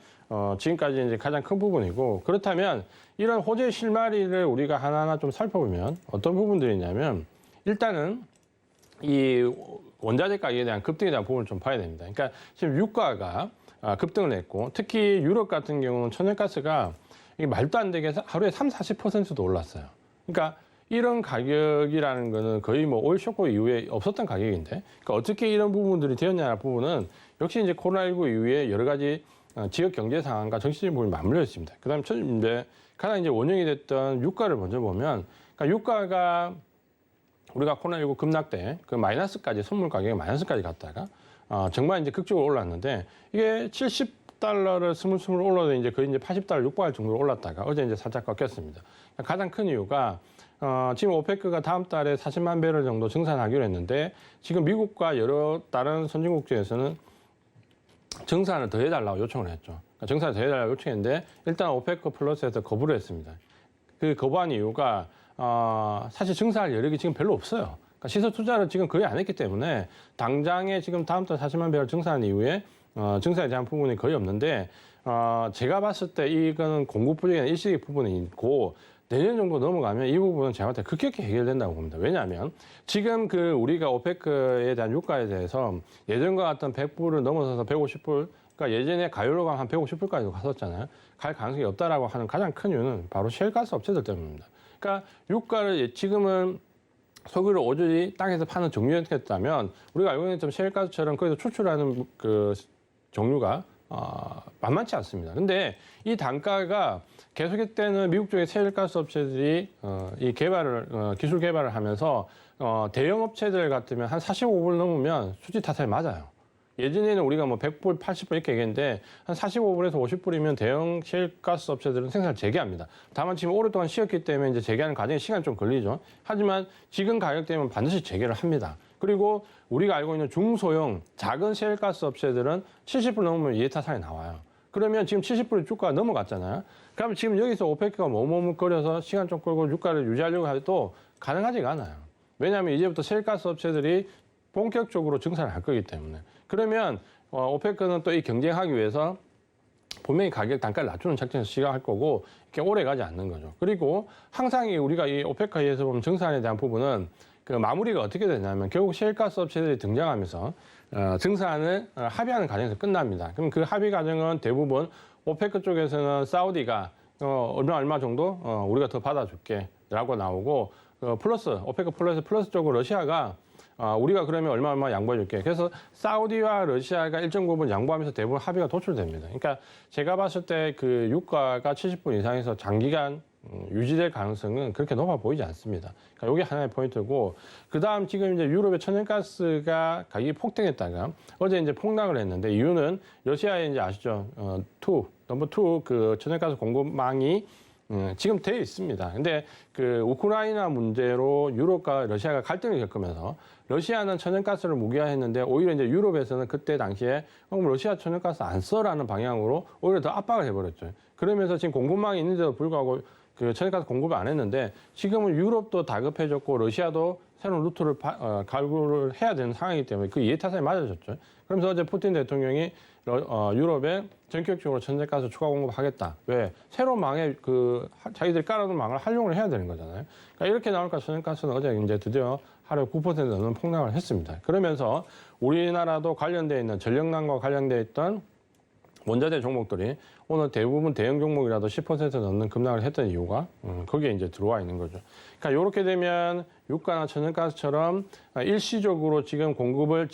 지금까지 이제 가장 큰 부분이고 그렇다면 이런 호재 실마리를 우리가 하나하나 좀 살펴보면 어떤 부분들이 있냐면 일단은 이 원자재 가격에 대한 급등에 대한 부분을 좀 봐야 됩니다. 그러니까 지금 유가가 급등을 했고 특히 유럽 같은 경우는 천연가스가 이게 말도 안 되게 하루에 30~40%도 올랐어요. 그러니까 이런 가격이라는 거는 거의 뭐 오일 쇼크 이후에 없었던 가격인데 그러니까 어떻게 이런 부분들이 되었냐는 부분은 역시 이제 코로나19 이후에 여러 가지 지역 경제 상황과 정치적인 부분이 맞물려 있습니다. 그다음에 이제 가장 이제 원흉이 됐던 유가를 먼저 보면 그러니까 유가가 우리가 코로나19 급락 때 그 마이너스까지 선물 가격이 마이너스까지 갔다가 정말 이제 극적으로 올랐는데 이게 70달러를 스물스물 올라도 이제 거의 이제 80달러 육박할 정도로 올랐다가 어제 이제 살짝 꺾였습니다. 가장 큰 이유가 지금 오페크가 다음 달에 40만 배럴 정도 증산하기로 했는데 지금 미국과 여러 다른 선진국 중에서는 증산을 더 해달라고 요청을 했죠. 그러니까 증산을 더 해달라고 요청했는데 일단 오페크 플러스에서 거부를 했습니다. 그 거부한 이유가 사실 증산할 여력이 지금 별로 없어요. 그러니까 시설 투자를 지금 거의 안 했기 때문에 당장에 지금 다음 달 40만 배럴 증산한 이후에 증산에 대한 부분이 거의 없는데 제가 봤을 때 이거는 공급 부족의 일시적 부분이 있고 내년 정도 넘어가면 이 부분은 제가 봤을 때 급격히 해결된다고 봅니다. 왜냐하면 지금 그 우리가 오페크에 대한 유가에 대해서 예전과 같던 100불을 넘어서서 150불, 그러니까 예전에 가율로 가면 한 150불까지도 갔었잖아요. 갈 가능성이 없다라고 하는 가장 큰 이유는 바로 셰일가스 업체들 때문입니다. 그러니까 유가를 지금은 석유를 오조리 땅에서 파는 종류였다면 우리가 알고 있는 셰일가스처럼 거기서 추출하는 그 종류가 만만치 않습니다. 근데 이 단가가 계속했다는 미국 쪽의 셰일가스 업체들이 이 개발을 기술 개발을 하면서 대형 업체들 같으면 한 45불 넘으면 수지 타산이 맞아요. 예전에는 우리가 뭐 100불, 80불 이렇게 얘기했는데 한 45불에서 50불이면 대형 셰일가스 업체들은 생산을 재개합니다. 다만 지금 오랫동안 쉬었기 때문에 이제 재개하는 과정에 시간이 좀 걸리죠. 하지만 지금 가격대면 반드시 재개를 합니다. 그리고 우리가 알고 있는 중소형 작은 셰일가스 업체들은 70불 넘으면 이해타산이 나와요. 그러면 지금 70불이 주가가 넘어갔잖아요. 그러면 지금 여기서 오페크가 머뭇거려서 시간 좀 끌고 유가를 유지하려고 해도 가능하지가 않아요. 왜냐하면 이제부터 셰일가스 업체들이 본격적으로 증산을 할 거기 때문에. 그러면 오페크는 또 이 경쟁하기 위해서 분명히 가격 단가를 낮추는 작전에서 시작할 거고 이렇게 오래 가지 않는 거죠. 그리고 항상 우리가 이 오페크에서 보면 증산에 대한 부분은 그 마무리가 어떻게 되냐면 결국 셰일가스 업체들이 등장하면서 증산을 합의하는 과정에서 끝납니다. 그럼 그 합의 과정은 대부분 오페크 쪽에서는 사우디가 얼마 정도 우리가 더 받아줄게라고 나오고 플러스 오페크 플러스 쪽으로 러시아가 우리가 그러면 얼마 양보해줄게. 그래서 사우디와 러시아가 일정 부분 양보하면서 대부분 합의가 도출됩니다. 그러니까 제가 봤을 때 그 유가가 70불 이상에서 장기간 유지될 가능성은 그렇게 높아 보이지 않습니다. 그러니까 이게 하나의 포인트고, 그 다음 지금 이제 유럽의 천연가스가 가격이 폭등했다가 어제 이제 폭락을 했는데 이유는 러시아에 이제 아시죠? 넘버 2 그 천연가스 공급망이 지금 돼 있습니다. 근데 그 우크라이나 문제로 유럽과 러시아가 갈등을 겪으면서 러시아는 천연가스를 무기화했는데 오히려 이제 유럽에서는 그때 당시에 러시아 천연가스 안 써라는 방향으로 오히려 더 압박을 해버렸죠. 그러면서 지금 공급망이 있는데도 불구하고 그 천연가스 공급을 안 했는데 지금은 유럽도 다급해졌고 러시아도 새로운 루트를 갈구를 해야 되는 상황이기 때문에 그 이해타산이 맞아졌죠. 그러면서 어제 푸틴 대통령이 유럽에 전격적으로 천연가스 추가 공급하겠다. 왜? 새로운 망에 자기들이 깔아놓은 망을 활용을 해야 되는 거잖아요. 그러니까 이렇게 나오니까 천연가스는 어제 이제 드디어 하루에 9% 넘는 폭락을 했습니다. 그러면서 우리나라도 관련되어 있는 전력난과 관련되어 있던 원자재 종목들이 오늘 대부분 대형 종목이라도 10% 넘는 급락을 했던 이유가 거기에 이제 들어와 있는 거죠. 그러니까 이렇게 되면 유가나 천연가스처럼 일시적으로 지금 공급을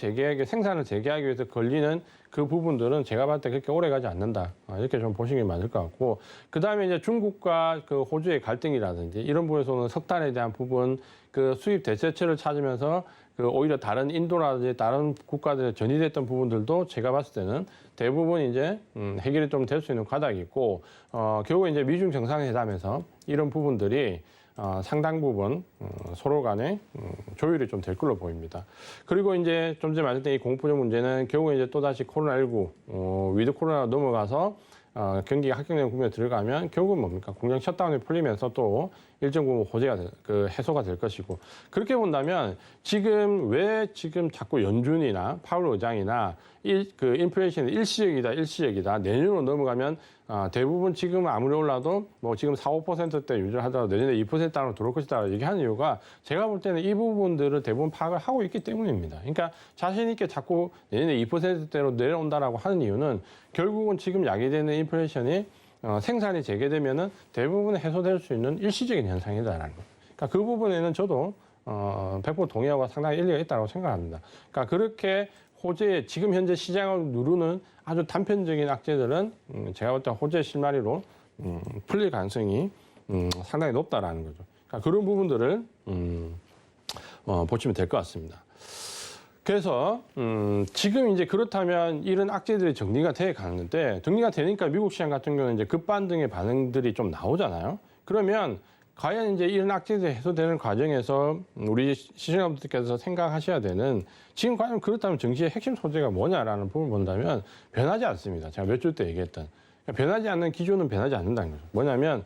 생산을 재개하기 위해서 걸리는 그 부분들은 제가 봤을 때 그렇게 오래 가지 않는다. 이렇게 좀 보시는 게 맞을 것 같고, 그 다음에 이제 중국과 그 호주의 갈등이라든지 이런 부분에서는 석탄에 대한 부분, 그 수입 대체처를 찾으면서 오히려 다른 인도라든지 다른 국가들에 전이됐던 부분들도 제가 봤을 때는 대부분 이제 해결이 좀 될 수 있는 과닭이 있고, 결국 이제 미중 정상회담에서 이런 부분들이 상당 부분 서로 간에 조율이 좀 될 걸로 보입니다. 그리고 이제 좀 전에 말했던 이 공포적 문제는 결국 이제 또 다시 코로나19 위드 코로나 넘어가서 경기가 확정된 국면에 들어가면 결국은 뭡니까? 공장 셧다운이 풀리면서 또 일정 부분 호재가 해소가 될 것이고, 그렇게 본다면 지금 왜 지금 자꾸 연준이나 파월 의장이나 인플레이션이 일시적이다. 내년으로 넘어가면 대부분 지금 아무리 올라도 뭐 지금 4, 5%대 유지를 하더라도 내년에 2% 안으로 들어올 것이다 얘기하는 이유가 제가 볼 때는 이 부분들을 대부분 파악을 하고 있기 때문입니다. 그러니까 자신 있게 자꾸 내년에 2%대로 내려온다라고 하는 이유는 결국은 지금 야기되는 인플레이션이 생산이 재개되면은 대부분 해소될 수 있는 일시적인 현상이다라는 거. 그러니까 그 부분에는 저도 100% 동의하고 상당히 일리가 있다고 생각합니다. 그러니까 그렇게 호재, 지금 현재 시장을 누르는 아주 단편적인 악재들은 제가 볼 때 호재 실마리로 풀릴 가능성이 상당히 높다라는 거죠. 그러니까 그런 부분들을 보시면 될 것 같습니다. 그래서 지금 이제 그렇다면 이런 악재들이 정리가 돼 가는데, 정리가 되니까 미국 시장 같은 경우는 이제 급반등의 반응들이 좀 나오잖아요. 그러면 과연 이제 이런 악재들이 해소되는 과정에서 우리 시청자분들께서 생각하셔야 되는, 지금 과연 그렇다면 증시의 핵심 소재가 뭐냐라는 부분을 본다면 변하지 않습니다. 제가 몇 주 때 얘기했던. 변하지 않는 기조는 변하지 않는다는 거죠. 뭐냐면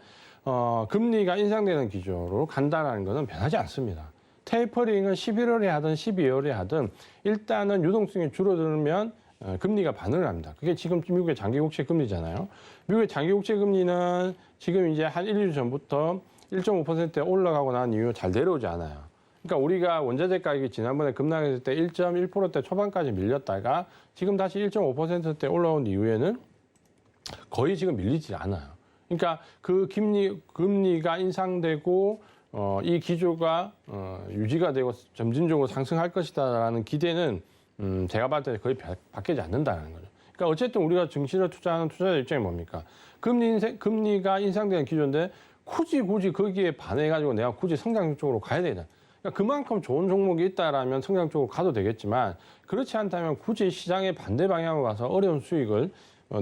금리가 인상되는 기조로 간다라는 것은 변하지 않습니다. 테이퍼링은 11월에 하든 12월에 하든 일단은 유동성이 줄어들면 금리가 반응을 합니다. 그게 지금 미국의 장기 국채 금리잖아요. 미국의 장기 국채 금리는 지금 이제 한 1, 2주 전부터 1.5%대 올라가고 난 이후 잘 내려오지 않아요. 그러니까 우리가 원자재 가격이 지난번에 급락했을 때 1.1%대 초반까지 밀렸다가 지금 다시 1.5%대 올라온 이후에는 거의 지금 밀리지 않아요. 그러니까 그 금리가 인상되고 이 기조가 유지가 되고 점진적으로 상승할 것이다라는 기대는 제가 봤을 때 거의 바뀌지 않는다는 거죠. 그러니까 어쨌든 우리가 증시를 투자하는 투자자 입장이 뭡니까? 금리가 인상되는 기조인데 굳이 거기에 반해가지고 내가 굳이 성장 쪽으로 가야 되냐. 그러니까 그만큼 좋은 종목이 있다라면 성장 쪽으로 가도 되겠지만, 그렇지 않다면 굳이 시장의 반대 방향으로 가서 어려운 수익을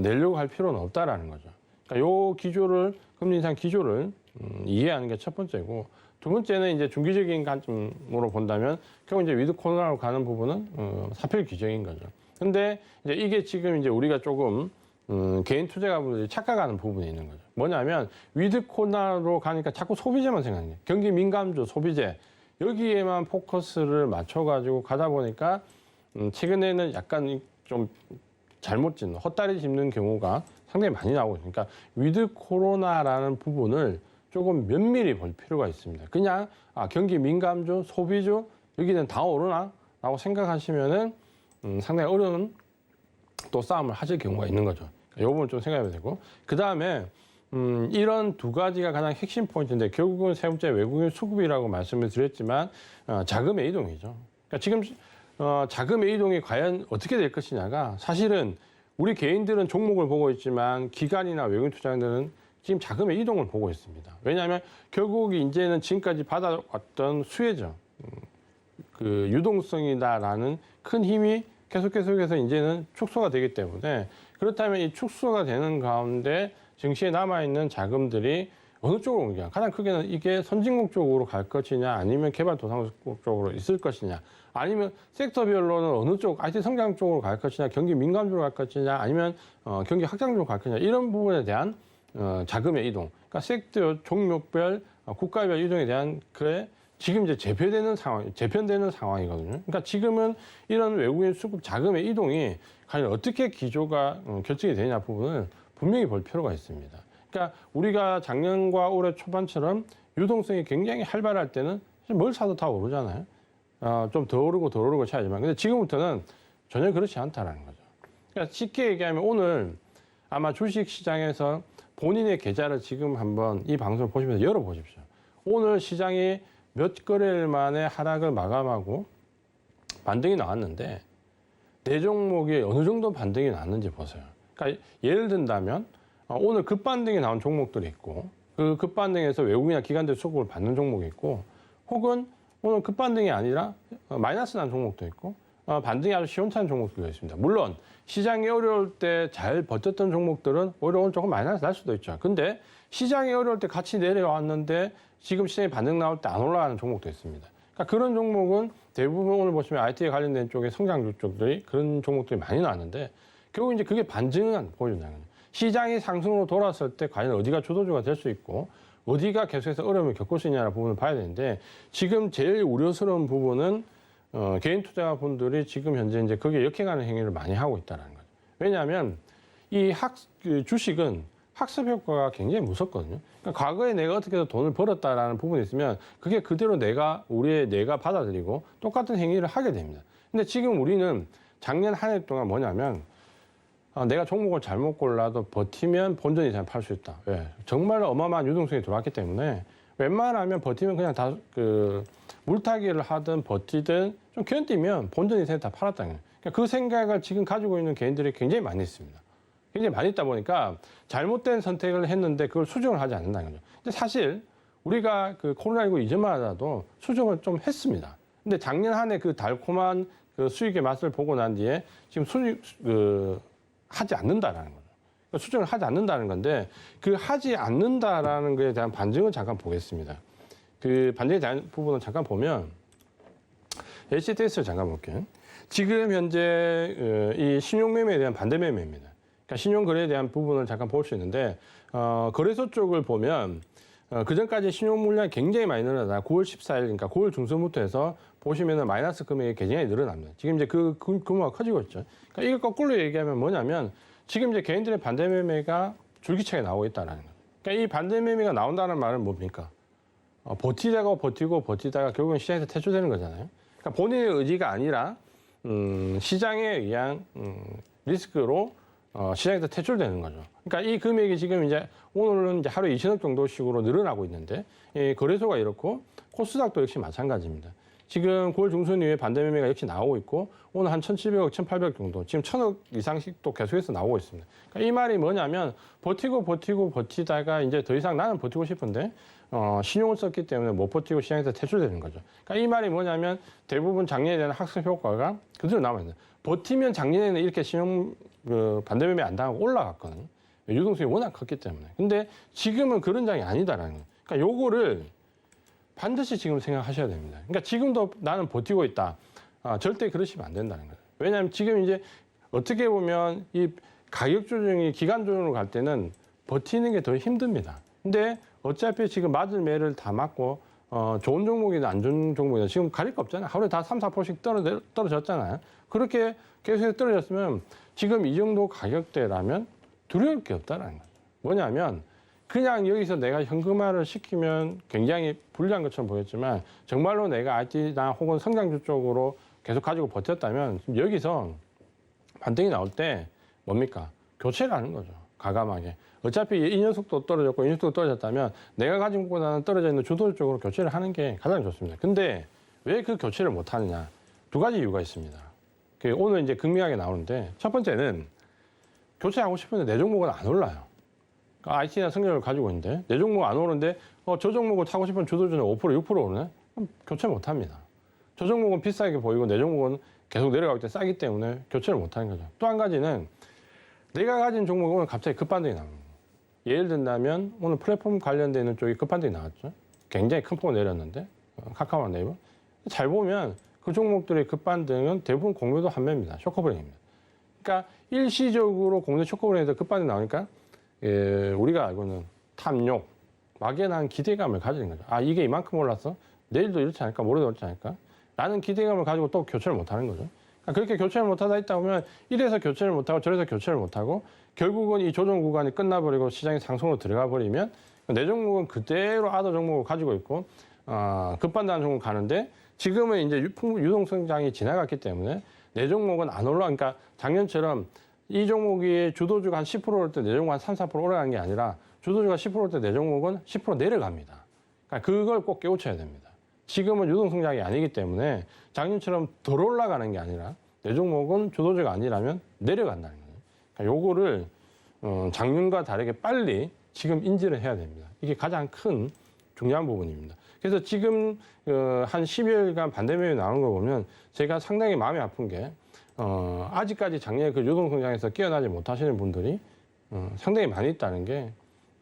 내려고 할 필요는 없다라는 거죠. 그러니까 요 기조를, 금리 인상 기조를 이해하는 게 첫 번째고, 두 번째는 이제 중기적인 관점으로 본다면 결국 이제 위드 코로나로 가는 부분은 사필 규정인 거죠. 근데 이제 이게 지금 이제 우리가 조금 개인 투자가분들이 착각하는 부분이 있는 거죠. 뭐냐면 위드 코로나로 가니까 자꾸 소비재만 생각해요. 경기 민감주 소비재 여기에만 포커스를 맞춰가지고 가다 보니까 최근에는 약간 좀 잘못 짓는, 헛다리 짚는 경우가 상당히 많이 나오고 있으니까 위드 코로나라는 부분을 조금 면밀히 볼 필요가 있습니다. 그냥 경기 민감주, 소비주 여기는 다 오르나? 라고 생각하시면은 상당히 어려운 또 싸움을 하실 경우가 있는 거죠. 이 부분 좀 생각해야 되고, 그 다음에 이런 두 가지가 가장 핵심 포인트인데 결국은 세 번째 외국인 수급이라고 말씀을 드렸지만 자금의 이동이죠. 그러니까 지금 자금의 이동이 과연 어떻게 될 것이냐가 사실은 우리 개인들은 종목을 보고 있지만 기관이나 외국인 투자자들은 지금 자금의 이동을 보고 있습니다. 왜냐하면 결국 이제는 지금까지 받아왔던 수혜죠. 그 유동성이다라는 큰 힘이 계속해서 이제는 축소가 되기 때문에, 그렇다면 이 축소가 되는 가운데 증시에 남아있는 자금들이 어느 쪽으로 옮겨? 가장 크게는 이게 선진국 쪽으로 갈 것이냐, 아니면 개발도상국 쪽으로 있을 것이냐, 아니면 섹터별로는 어느 쪽, IT 성장 쪽으로 갈 것이냐, 경기 민감주로 갈 것이냐, 아니면 경기 확장 쪽으로 갈 것이냐, 이런 부분에 대한 자금의 이동, 그러니까 섹터 종목별, 국가별 이동에 대한 지금 이제 재편되는 상황이거든요. 그러니까 지금은 이런 외국인 수급 자금의 이동이 과연 어떻게 기조가 결정이 되냐 부분을 분명히 볼 필요가 있습니다. 그러니까 우리가 작년과 올해 초반처럼 유동성이 굉장히 활발할 때는 뭘 사도 다 오르잖아요. 좀 더 오르고 차이지만, 근데 지금부터는 전혀 그렇지 않다라는 거죠. 그러니까 쉽게 얘기하면 오늘 아마 주식 시장에서 본인의 계좌를 지금 한번 이 방송을 보시면서 열어보십시오. 오늘 시장이 몇 거래일 만에 하락을 마감하고 반등이 나왔는데 네 종목이 어느 정도 반등이 나왔는지 보세요. 그러니까 예를 든다면 오늘 급반등이 나온 종목들이 있고, 그 급반등에서 외국인이나 기관들 수급을 받는 종목이 있고, 혹은 오늘 급반등이 아니라 마이너스 난 종목도 있고, 반등이 아주 시원찮은 종목들도 있습니다. 물론 시장이 어려울 때 잘 버텼던 종목들은 오히려 오늘 조금 마이너스 날 수도 있죠. 근데 시장이 어려울 때 같이 내려왔는데 지금 시장이 반등 나올 때 안 올라가는 종목도 있습니다. 그러니까 그런 종목은 대부분 오늘 보시면 IT에 관련된 쪽의 성장주 쪽들이 그런 종목들이 많이 나왔는데 결국 이제 그게 반증은 보여준다는 거죠. 시장이 상승으로 돌아왔을 때 과연 어디가 주도주가 될 수 있고 어디가 계속해서 어려움을 겪을 수 있냐는 부분을 봐야 되는데 지금 제일 우려스러운 부분은 개인 투자분들이 지금 현재 이제 거기에 역행하는 행위를 많이 하고 있다는 거죠. 왜냐하면 이 주식은 학습 효과가 굉장히 무섭거든요. 그러니까 과거에 내가 어떻게 해서 돈을 벌었다라는 부분이 있으면 그게 그대로 우리의 뇌가 받아들이고 똑같은 행위를 하게 됩니다. 근데 지금 우리는 작년 한 해 동안 뭐냐면 내가 종목을 잘못 골라도 버티면 본전 이상 팔 수 있다. 왜? 정말 어마어마한 유동성이 들어왔기 때문에 웬만하면 버티면 그냥 다 물타기를 하든 버티든 좀 견디면 본전 이상 다 팔았다는 거예요. 그러니까 그 생각을 지금 가지고 있는 개인들이 굉장히 많이 있습니다. 굉장히 많이 있다 보니까 잘못된 선택을 했는데 그걸 수정을 하지 않는다는 거죠. 근데 사실 우리가 그 코로나19 이전만 하더라도 수정을 좀 했습니다. 근데 작년 한 해 그 달콤한 그 수익의 맛을 보고 난 뒤에 지금 하지 않는다라는 거죠. 그러니까 수정을 하지 않는다는 건데 그 하지 않는다라는 것에 대한 반증을 잠깐 보겠습니다. 그 반증에 대한 부분을 잠깐 보면 HTS를 잠깐 볼게요. 지금 현재 이 신용매매에 대한 반대매매입니다. 그러니까 신용거래에 대한 부분을 잠깐 볼 수 있는데 거래소 쪽을 보면 그전까지 신용 물량이 굉장히 많이 늘어나다 9월 14일 그러니까 9월 중순부터 해서 보시면은 마이너스 금액이 굉장히 늘어납니다. 지금 이제 그 규모가 커지고 있죠. 그러니까 이걸 거꾸로 얘기하면 뭐냐면 지금 이제 개인들의 반대 매매가 줄기차게 나오고 있다는 거예요. 그러니까 이 반대 매매가 나온다는 말은 뭡니까? 버티다가 버티다가 결국은 시장에서 퇴출되는 거잖아요. 그러니까 본인의 의지가 아니라 시장에 의한 리스크로 시장에서 퇴출되는 거죠. 그러니까 이 금액이 지금 이제 오늘은 이제 하루에 2천억 정도씩으로 늘어나고 있는데 거래소가 이렇고 코스닥도 역시 마찬가지입니다. 지금 9월 중순 이후에 반대 매매가 역시 나오고 있고 오늘 한 1,700억, 1,800억 정도 지금 1,000억 이상씩 또 계속해서 나오고 있습니다. 그러니까 이 말이 뭐냐면 버티다가 이제 더 이상 나는 버티고 싶은데 신용을 썼기 때문에 못 버티고 시장에서 퇴출되는 거죠. 그러니까 이 말이 뭐냐면 대부분 작년에 대한 학습 효과가 그대로 남아있는 거예요. 버티면 작년에는 이렇게 신용 반대 매매 안 당하고 올라갔거든요. 유동성이 워낙 컸기 때문에. 근데 지금은 그런 장이 아니다라는 거예요. 그러니까 요거를 반드시 지금 생각하셔야 됩니다. 그러니까 지금도 나는 버티고 있다. 절대 그러시면 안 된다는 거예요. 왜냐하면 지금 이제 어떻게 보면 이 가격 조정이 기간 조정으로 갈 때는 버티는 게 더 힘듭니다. 근데 어차피 지금 맞을 매를 다 맞고 좋은 종목이든 안 좋은 종목이든 지금 가릴 거 없잖아요. 하루에 다 3, 4%씩 떨어졌잖아요. 그렇게 계속 떨어졌으면 지금 이 정도 가격대라면 두려울 게 없다는 거예요. 뭐냐면 그냥 여기서 내가 현금화를 시키면 굉장히 불리한 것처럼 보였지만 정말로 내가 IT나 혹은 성장주 쪽으로 계속 가지고 버텼다면 지금 여기서 반등이 나올 때 뭡니까? 교체를 하는 거죠. 과감하게. 어차피 이 녀석도 떨어졌고 이 녀석도 떨어졌다면 내가 가진 것보다는 떨어져 있는 주도 쪽으로 교체를 하는 게 가장 좋습니다. 근데 왜 그 교체를 못 하느냐? 두 가지 이유가 있습니다. 오늘 이제 극명하게 나오는데 첫 번째는 교체하고 싶은데 내 종목은 안 올라요. IT나 성장을 가지고 있는데 내 종목 안 오르는데 저 종목을 타고 싶은 주도주는 5%, 6% 오르네? 그럼 교체 못 합니다. 저 종목은 비싸게 보이고 내 종목은 계속 내려가기 때문에 싸기 때문에 교체를 못 하는 거죠. 또 한 가지는 내가 가진 종목이 오늘 갑자기 급반등이 나옵니다. 예를 든다면 오늘 플랫폼 관련되어 있는 쪽이 급반등이 나왔죠. 굉장히 큰 폭으로 내렸는데 카카오나 네이버. 잘 보면 그 종목들의 급반등은 대부분 공매도 한매입니다. 쇼커브링입니다. 그러니까 일시적으로 공매 쇼커브링에서 급반등이 나오니까 우리가 알고는 탐욕, 막연한 기대감을 가지는 거죠. 이게 이만큼 올랐어? 내일도 이렇지 않을까? 모레도 이렇지 않을까? 라는 기대감을 가지고 또 교체를 못하는 거죠. 그러니까 그렇게 교체를 못하다 있다 보면 이래서 교체를 못하고 저래서 교체를 못하고 결국은 이 조정 구간이 끝나버리고 시장이 상승으로 들어가 버리면 내 종목은 그대로 아더 종목을 가지고 있고 급반등하는 종목 가는데 지금은 이제 유동성장이 지나갔기 때문에 내 종목은 안 올라. 그러니까 작년처럼 이 종목이 주도주가 한 10% 올 때 내 종목 한 3, 4% 올라간 게 아니라 주도주가 10% 올 때 내 종목은 10% 내려갑니다. 그러니까 그걸 꼭 깨우쳐야 됩니다. 지금은 유동성장이 아니기 때문에 작년처럼 덜 올라가는 게 아니라 내 종목은 주도주가 아니라면 내려간다는 거예요. 그러니까 요거를 작년과 다르게 빨리 지금 인지를 해야 됩니다. 이게 가장 큰 중요한 부분입니다. 그래서 지금 한 10여일간 반대 매매 나오는 거 보면 제가 상당히 마음이 아픈 게 아직까지 작년에 그 유동성장에서 깨어나지 못하시는 분들이 상당히 많이 있다는 게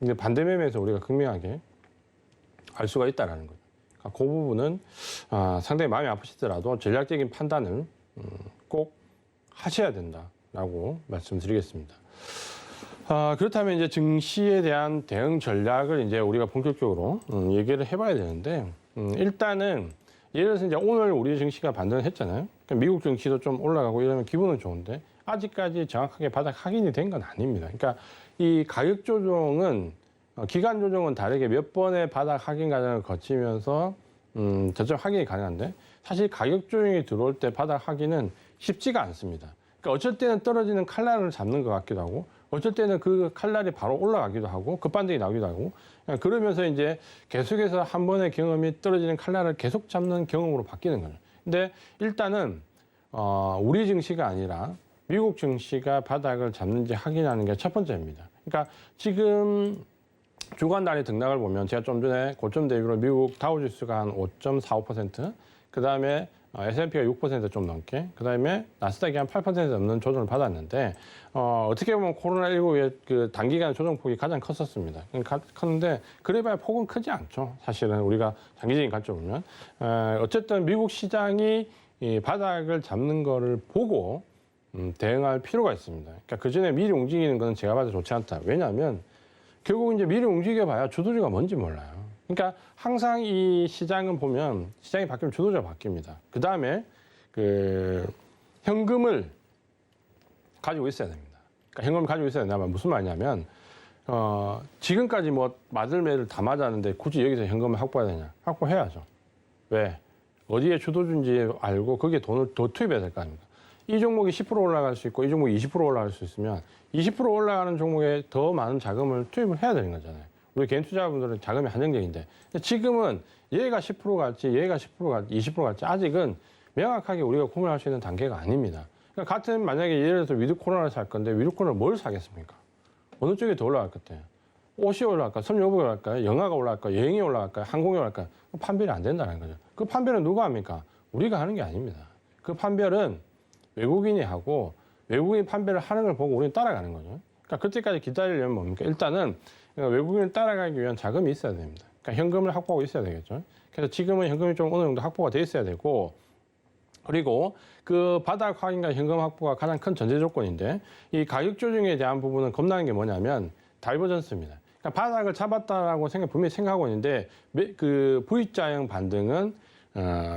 이제 반대 매매에서 우리가 극명하게 알 수가 있다는 거죠. 그러니까 그 부분은 상당히 마음이 아프시더라도 전략적인 판단을 꼭 하셔야 된다라고 말씀드리겠습니다. 그렇다면 이제 증시에 대한 대응 전략을 이제 우리가 본격적으로 얘기를 해봐야 되는데 일단은 예를 들어서 이제 오늘 우리 증시가 반등을 했잖아요. 그러니까 미국 증시도 좀 올라가고 이러면 기분은 좋은데 아직까지 정확하게 바닥 확인이 된 건 아닙니다. 그러니까 이 가격 조정은 기간 조정은 다르게 몇 번의 바닥 확인 과정을 거치면서 저점 확인이 가능한데 사실 가격 조정이 들어올 때 바닥 확인은 쉽지가 않습니다. 그러니까 어쩔 때는 떨어지는 칼날을 잡는 것 같기도 하고 어쩔 때는 그 칼날이 바로 올라가기도 하고 급반등이 나오기도 하고 그러면서 이제 계속해서 한 번의 경험이 떨어지는 칼날을 계속 잡는 경험으로 바뀌는 거죠. 근데 일단은 우리 증시가 아니라 미국 증시가 바닥을 잡는지 확인하는 게 첫 번째입니다. 그러니까 지금 주간 단위 등락을 보면 제가 좀 전에 고점 대비로 미국 다우지수가 한 5.45%, 그 다음에 S&P가 6% 좀 넘게, 그 다음에 나스닥이 한 8% 넘는 조정을 받았는데 어떻게 보면 코로나19의 그 단기간 조정폭이 가장 컸었습니다. 컸는데 그래봐야 폭은 크지 않죠. 사실은 우리가 장기적인 관점을 보면 어쨌든 미국 시장이 이 바닥을 잡는 거를 보고 대응할 필요가 있습니다. 그러니까 그 전에 미리 움직이는 거는 제가 봐도 좋지 않다. 왜냐하면 결국 이제 미리 움직여봐야 주도주가 뭔지 몰라요. 그러니까 항상 이 시장은 보면 시장이 바뀌면 주도주가 바뀝니다. 그 다음에 그 현금을 가지고 있어야 됩니다. 그러니까 현금을 가지고 있어야 된다면 무슨 말이냐면 지금까지 뭐 맞을 매를 다 맞았는데 굳이 여기서 현금을 확보해야 되냐? 확보해야죠. 왜? 어디에 주도주인지 알고 거기에 돈을 더 투입해야 될 거 아닙니까? 이 종목이 10% 올라갈 수 있고 이 종목이 20% 올라갈 수 있으면 20% 올라가는 종목에 더 많은 자금을 투입을 해야 되는 거잖아요. 우리 개인 투자자분들은 자금이 한정적인데 지금은 얘가 10% 갈지 얘가 10% 갈지 20% 갈지 아직은 명확하게 우리가 구매할 수 있는 단계가 아닙니다. 그러니까 같은 만약에 예를 들어서 위드 코로나를 살 건데 위드 코로나 뭘 사겠습니까? 어느 쪽이 더 올라갈 것 같아요? 옷이 올라갈까요? 섬유업이 올라갈까요? 영화가 올라갈까요? 여행이 올라갈까요? 항공이 올라갈까요? 판별이 안 된다는 거죠. 그 판별은 누가 합니까? 우리가 하는 게 아닙니다. 그 판별은 외국인이 하고 외국인 판별을 하는 걸 보고 우리는 따라가는 거죠. 그러니까 그때까지 기다리려면 뭡니까? 일단은 외국인을 따라가기 위한 자금이 있어야 됩니다. 그러니까 현금을 확보하고 있어야 되겠죠. 그래서 지금은 현금이 좀 어느 정도 확보가 돼 있어야 되고 그리고 그 바닥 확인과 현금 확보가 가장 큰 전제 조건인데 이 가격 조정에 대한 부분은 겁나는 게 뭐냐면 다이버전스입니다. 그러니까 바닥을 잡았다라고 분명히 생각하고 있는데 그 V자형 반등은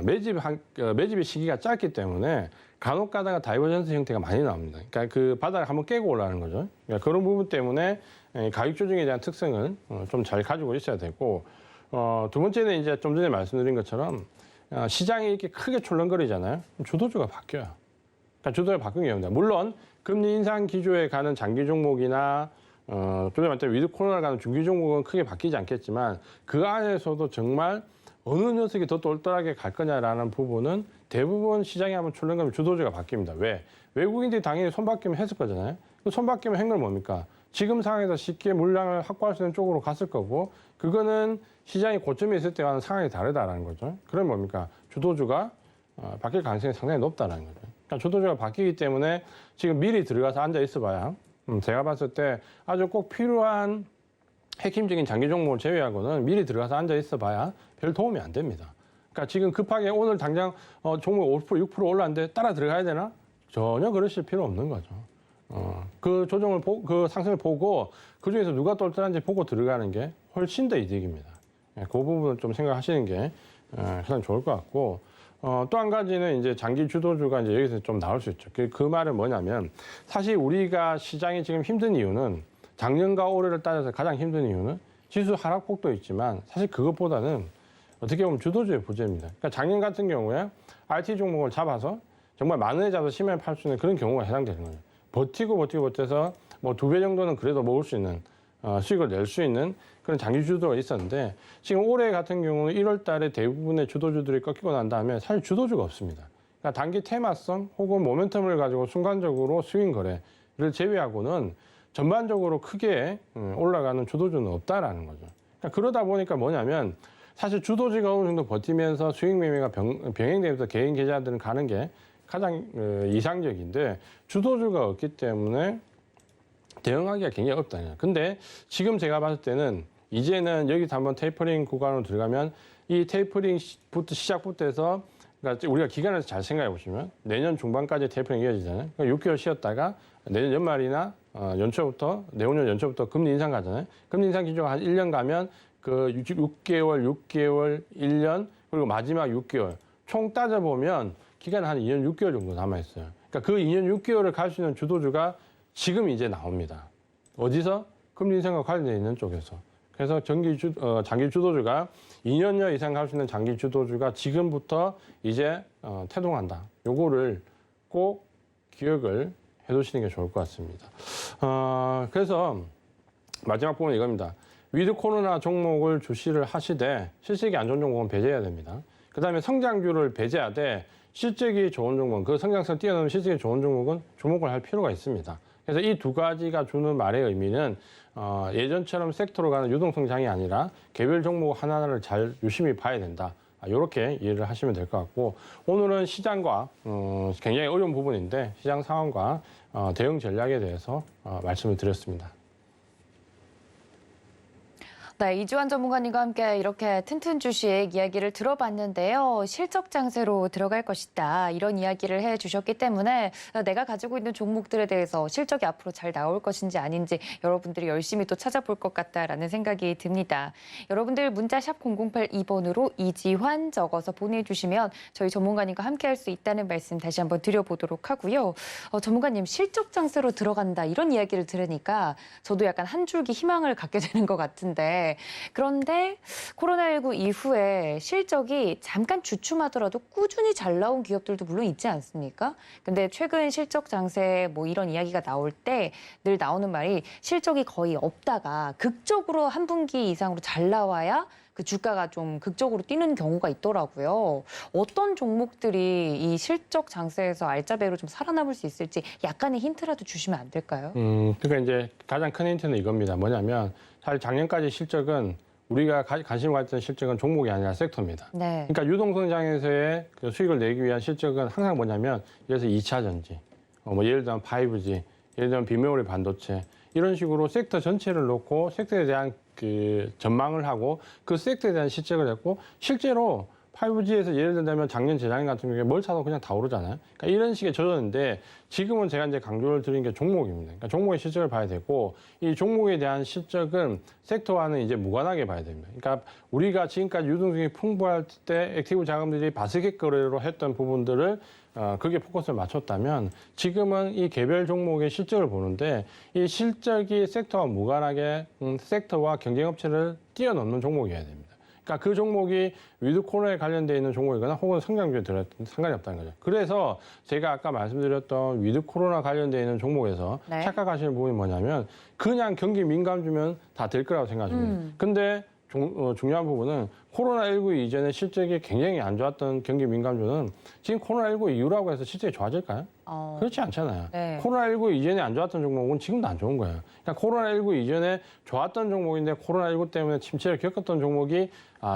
매집의 시기가 짧기 때문에 간혹 가다가 다이버전스 형태가 많이 나옵니다. 그러니까 그 바닥을 한번 깨고 올라가는 거죠. 그러니까 그런 부분 때문에 가격 조정에 대한 특성은 좀 잘 가지고 있어야 되고 두 번째는 이제 좀 전에 말씀드린 것처럼 시장이 이렇게 크게 출렁거리잖아요. 주도주가 바뀌어요. 그러니까 주도주가 바뀌는 게 없습니다. 물론 금리 인상 기조에 가는 장기 종목이나 좀 전에 말했던 위드 코로나 가는 중기 종목은 크게 바뀌지 않겠지만 그 안에서도 정말 어느 녀석이 더 똘똘하게 갈 거냐라는 부분은 대부분 시장이 한번 출렁거리면 주도주가 바뀝니다. 왜? 외국인들이 당연히 손바뀜을 했을 거잖아요. 그 손바뀜을 한 건 뭡니까? 지금 상황에서 쉽게 물량을 확보할 수 있는 쪽으로 갔을 거고 그거는 시장이 고점에 있을 때와는 상황이 다르다라는 거죠. 그럼 뭡니까? 주도주가 바뀔 가능성이 상당히 높다라는 거죠. 그러니까 주도주가 바뀌기 때문에 지금 미리 들어가서 앉아 있어봐야 제가 봤을 때 아주 꼭 필요한 핵심적인 장기 종목을 제외하고는 미리 들어가서 앉아 있어봐야 별 도움이 안 됩니다. 그러니까 지금 급하게 오늘 당장 종목 5% 6% 올랐는데 따라 들어가야 되나? 전혀 그러실 필요 없는 거죠. 그 조정을 그 상승을 보고 그 중에서 누가 똘똘한지 보고 들어가는 게 훨씬 더 이득입니다. 그 부분을 좀 생각하시는 게 가장 좋을 것 같고 또 한 가지는 이제 장기 주도주가 이제 여기서 좀 나올 수 있죠. 그 말은 뭐냐면 사실 우리가 시장이 지금 힘든 이유는 작년과 올해를 따져서 가장 힘든 이유는 지수 하락폭도 있지만 사실 그것보다는 어떻게 보면 주도주의 부재입니다. 그러니까 작년 같은 경우에 IT 종목을 잡아서 정말 만 원에 잡아서 심하게 팔 수 있는 그런 경우가 해당되는 거예요. 버텨서 뭐 2배 정도는 그래도 먹을 수 있는 수익을 낼 수 있는 그런 장기 주도가 있었는데 지금 올해 같은 경우는 1월 달에 대부분의 주도주들이 꺾이고 난 다음에 사실 주도주가 없습니다. 그러니까 단기 테마성 혹은 모멘텀을 가지고 순간적으로 스윙 거래를 제외하고는 전반적으로 크게 올라가는 주도주는 없다라는 거죠. 그러니까 그러다 보니까 뭐냐면 사실 주도주가 어느 정도 버티면서 수익 매매가 병행되면서 개인 계좌들은 가는 게 가장 이상적인데 주도주가 없기 때문에 대응하기가 굉장히 어렵다. 근데 지금 제가 봤을 때는 이제는 여기서 한번 테이퍼링 구간으로 들어가면 이 테이퍼링부터 시작부터 해서 그러니까 우리가 기간을 잘 생각해 보시면 내년 중반까지 테이퍼링 이어지잖아요. 그러니까 6개월 쉬었다가 내년 연말이나 연초부터 내후년 연초부터 금리 인상 가잖아요. 금리 인상 기조가 한 1년 가면 그 6개월, 1년 그리고 마지막 6개월 총 따져보면 기간 한 2년 6개월 정도 남아있어요. 그러니까 그 2년 6개월을 갈 수 있는 주도주가 지금 이제 나옵니다. 어디서? 금리 인상과 관련되어 있는 쪽에서. 그래서 장기 주도주가 2년여 이상 갈 수 있는 장기 주도주가 지금부터 이제 태동한다. 요거를 꼭 기억을 해두시는 게 좋을 것 같습니다. 그래서 마지막 부분 이겁니다. 위드 코로나 종목을 주시를 하시되 실적이 안 좋은 종목은 배제해야 됩니다. 그다음에 성장주를 배제하되 실적이 좋은 종목은 그 성장성 뛰어넘는 실적이 좋은 종목은 주목을 할 필요가 있습니다. 그래서 이 두 가지가 주는 말의 의미는 예전처럼 섹터로 가는 유동성장이 아니라 개별 종목 하나하나를 잘 유심히 봐야 된다. 이렇게 이해를 하시면 될 것 같고 오늘은 시장과 굉장히 어려운 부분인데 시장 상황과 대응 전략에 대해서 말씀을 드렸습니다. 네, 이주환 전문가님과 함께 이렇게 튼튼 주식 이야기를 들어봤는데요. 실적 장세로 들어갈 것이다. 이런 이야기를 해주셨기 때문에 내가 가지고 있는 종목들에 대해서 실적이 앞으로 잘 나올 것인지 아닌지 여러분들이 열심히 또 찾아볼 것 같다라는 생각이 듭니다. 여러분들 문자 샵 0082번으로 이지환 적어서 보내주시면 저희 전문가님과 함께 할 수 있다는 말씀 다시 한번 드려보도록 하고요. 전문가님 실적 장세로 들어간다 이런 이야기를 들으니까 저도 약간 한 줄기 희망을 갖게 되는 것 같은데 그런데 코로나19 이후에 실적이 잠깐 주춤하더라도 꾸준히 잘 나온 기업들도 물론 있지 않습니까? 근데 최근 실적 장세 뭐 이런 이야기가 나올 때 늘 나오는 말이 실적이 거의 없다가 극적으로 한 분기 이상으로 잘 나와야 그 주가가 좀 극적으로 뛰는 경우가 있더라고요. 어떤 종목들이 이 실적 장세에서 알짜배로 좀 살아남을 수 있을지 약간의 힌트라도 주시면 안 될까요? 그러니까 이제 가장 큰 힌트는 이겁니다. 뭐냐면 사실 작년까지 실적은 우리가 관심을 가졌던 실적은 종목이 아니라 섹터입니다. 네. 그러니까 유동성장에서의 그 수익을 내기 위한 실적은 항상 뭐냐면 그래서 2차 전지, 뭐 예를 들면 5G, 예를 들면 비메모리 반도체 이런 식으로 섹터 전체를 놓고 섹터에 대한 그 전망을 하고 그 섹터에 대한 실적을 했고 실제로 5G에서 예를 들자면 작년 재작년 같은 경우에 뭘 사도 그냥 다 오르잖아요. 그러니까 이런 식의 조정인데 지금은 제가 이제 강조를 드린 게 종목입니다. 그러니까 종목의 실적을 봐야 되고 이 종목에 대한 실적은 섹터와는 이제 무관하게 봐야 됩니다. 그러니까 우리가 지금까지 유동성이 풍부할 때 액티브 자금들이 바스켓 거래로 했던 부분들을 그게 포커스를 맞췄다면 지금은 이 개별 종목의 실적을 보는데 이 실적이 섹터와 무관하게 섹터와 경쟁업체를 뛰어넘는 종목이어야 됩니다. 그러니까 그 종목이 위드 코로나에 관련되어 있는 종목이거나 혹은 성장주에 들어있든 상관이 없다는 거죠. 그래서 제가 아까 말씀드렸던 위드 코로나 관련되어 있는 종목에서 네. 착각하시는 부분이 뭐냐면 그냥 경기 민감주면 다 될 거라고 생각하시면 근데 중요한 부분은 코로나19 이전에 실적이 굉장히 안 좋았던 경기 민감주는 지금 코로나19 이후라고 해서 실적이 좋아질까요? 그렇지 않잖아요. 네. 코로나19 이전에 안 좋았던 종목은 지금도 안 좋은 거예요. 그러니까 코로나19 이전에 좋았던 종목인데 코로나19 때문에 침체를 겪었던 종목이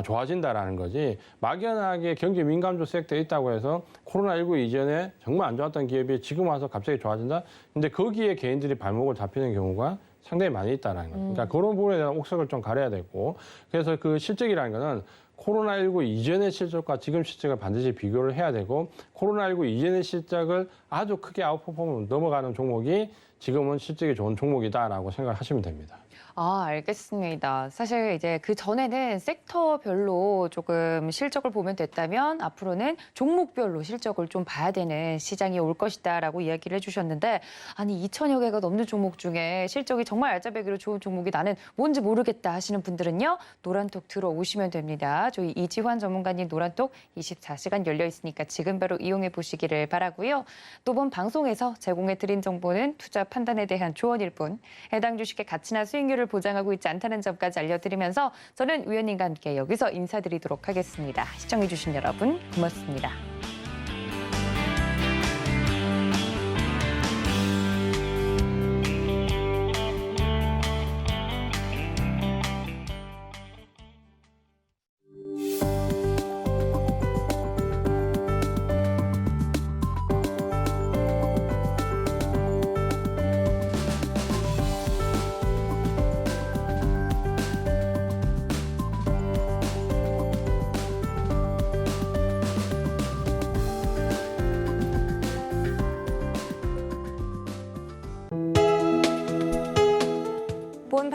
좋아진다라는 거지 막연하게 경기 민감주 섹터에 있다고 해서 코로나19 이전에 정말 안 좋았던 기업이 지금 와서 갑자기 좋아진다? 근데 거기에 개인들이 발목을 잡히는 경우가 상당히 많이 있다는 거죠. 그러니까 그런 부분에 대한 옥석을 좀 가려야 되고 그래서 그 실적이라는 거는 코로나19 이전의 실적과 지금 실적을 반드시 비교를 해야 되고 코로나19 이전의 실적을 아주 크게 아웃퍼폼으로 넘어가는 종목이 지금은 실적이 좋은 종목이다라고 생각을 하시면 됩니다. 알겠습니다. 사실 이제 그 전에는 섹터별로 조금 실적을 보면 됐다면 앞으로는 종목별로 실적을 좀 봐야 되는 시장이 올 것이다라고 이야기를 해주셨는데 아니 2천여 개가 넘는 종목 중에 실적이 정말 알짜배기로 좋은 종목이 나는 뭔지 모르겠다 하시는 분들은요. 노란톡 들어오시면 됩니다. 저희 이지환 전문가님 노란톡 24시간 열려 있으니까 지금 바로 이용해 보시기를 바라고요. 또 본 방송에서 제공해 드린 정보는 투자 판단에 대한 조언일 뿐 해당 주식의 가치나 수익률을 보장하고 있지 않다는 점까지 알려드리면서 저는 위원님과 함께 여기서 인사드리도록 하겠습니다. 시청해주신 여러분 고맙습니다.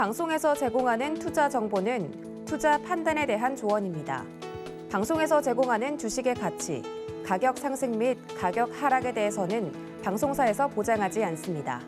방송에서 제공하는 투자 정보는 투자 판단에 대한 조언입니다. 방송에서 제공하는 주식의 가치, 가격 상승 및 가격 하락에 대해서는 방송사에서 보장하지 않습니다.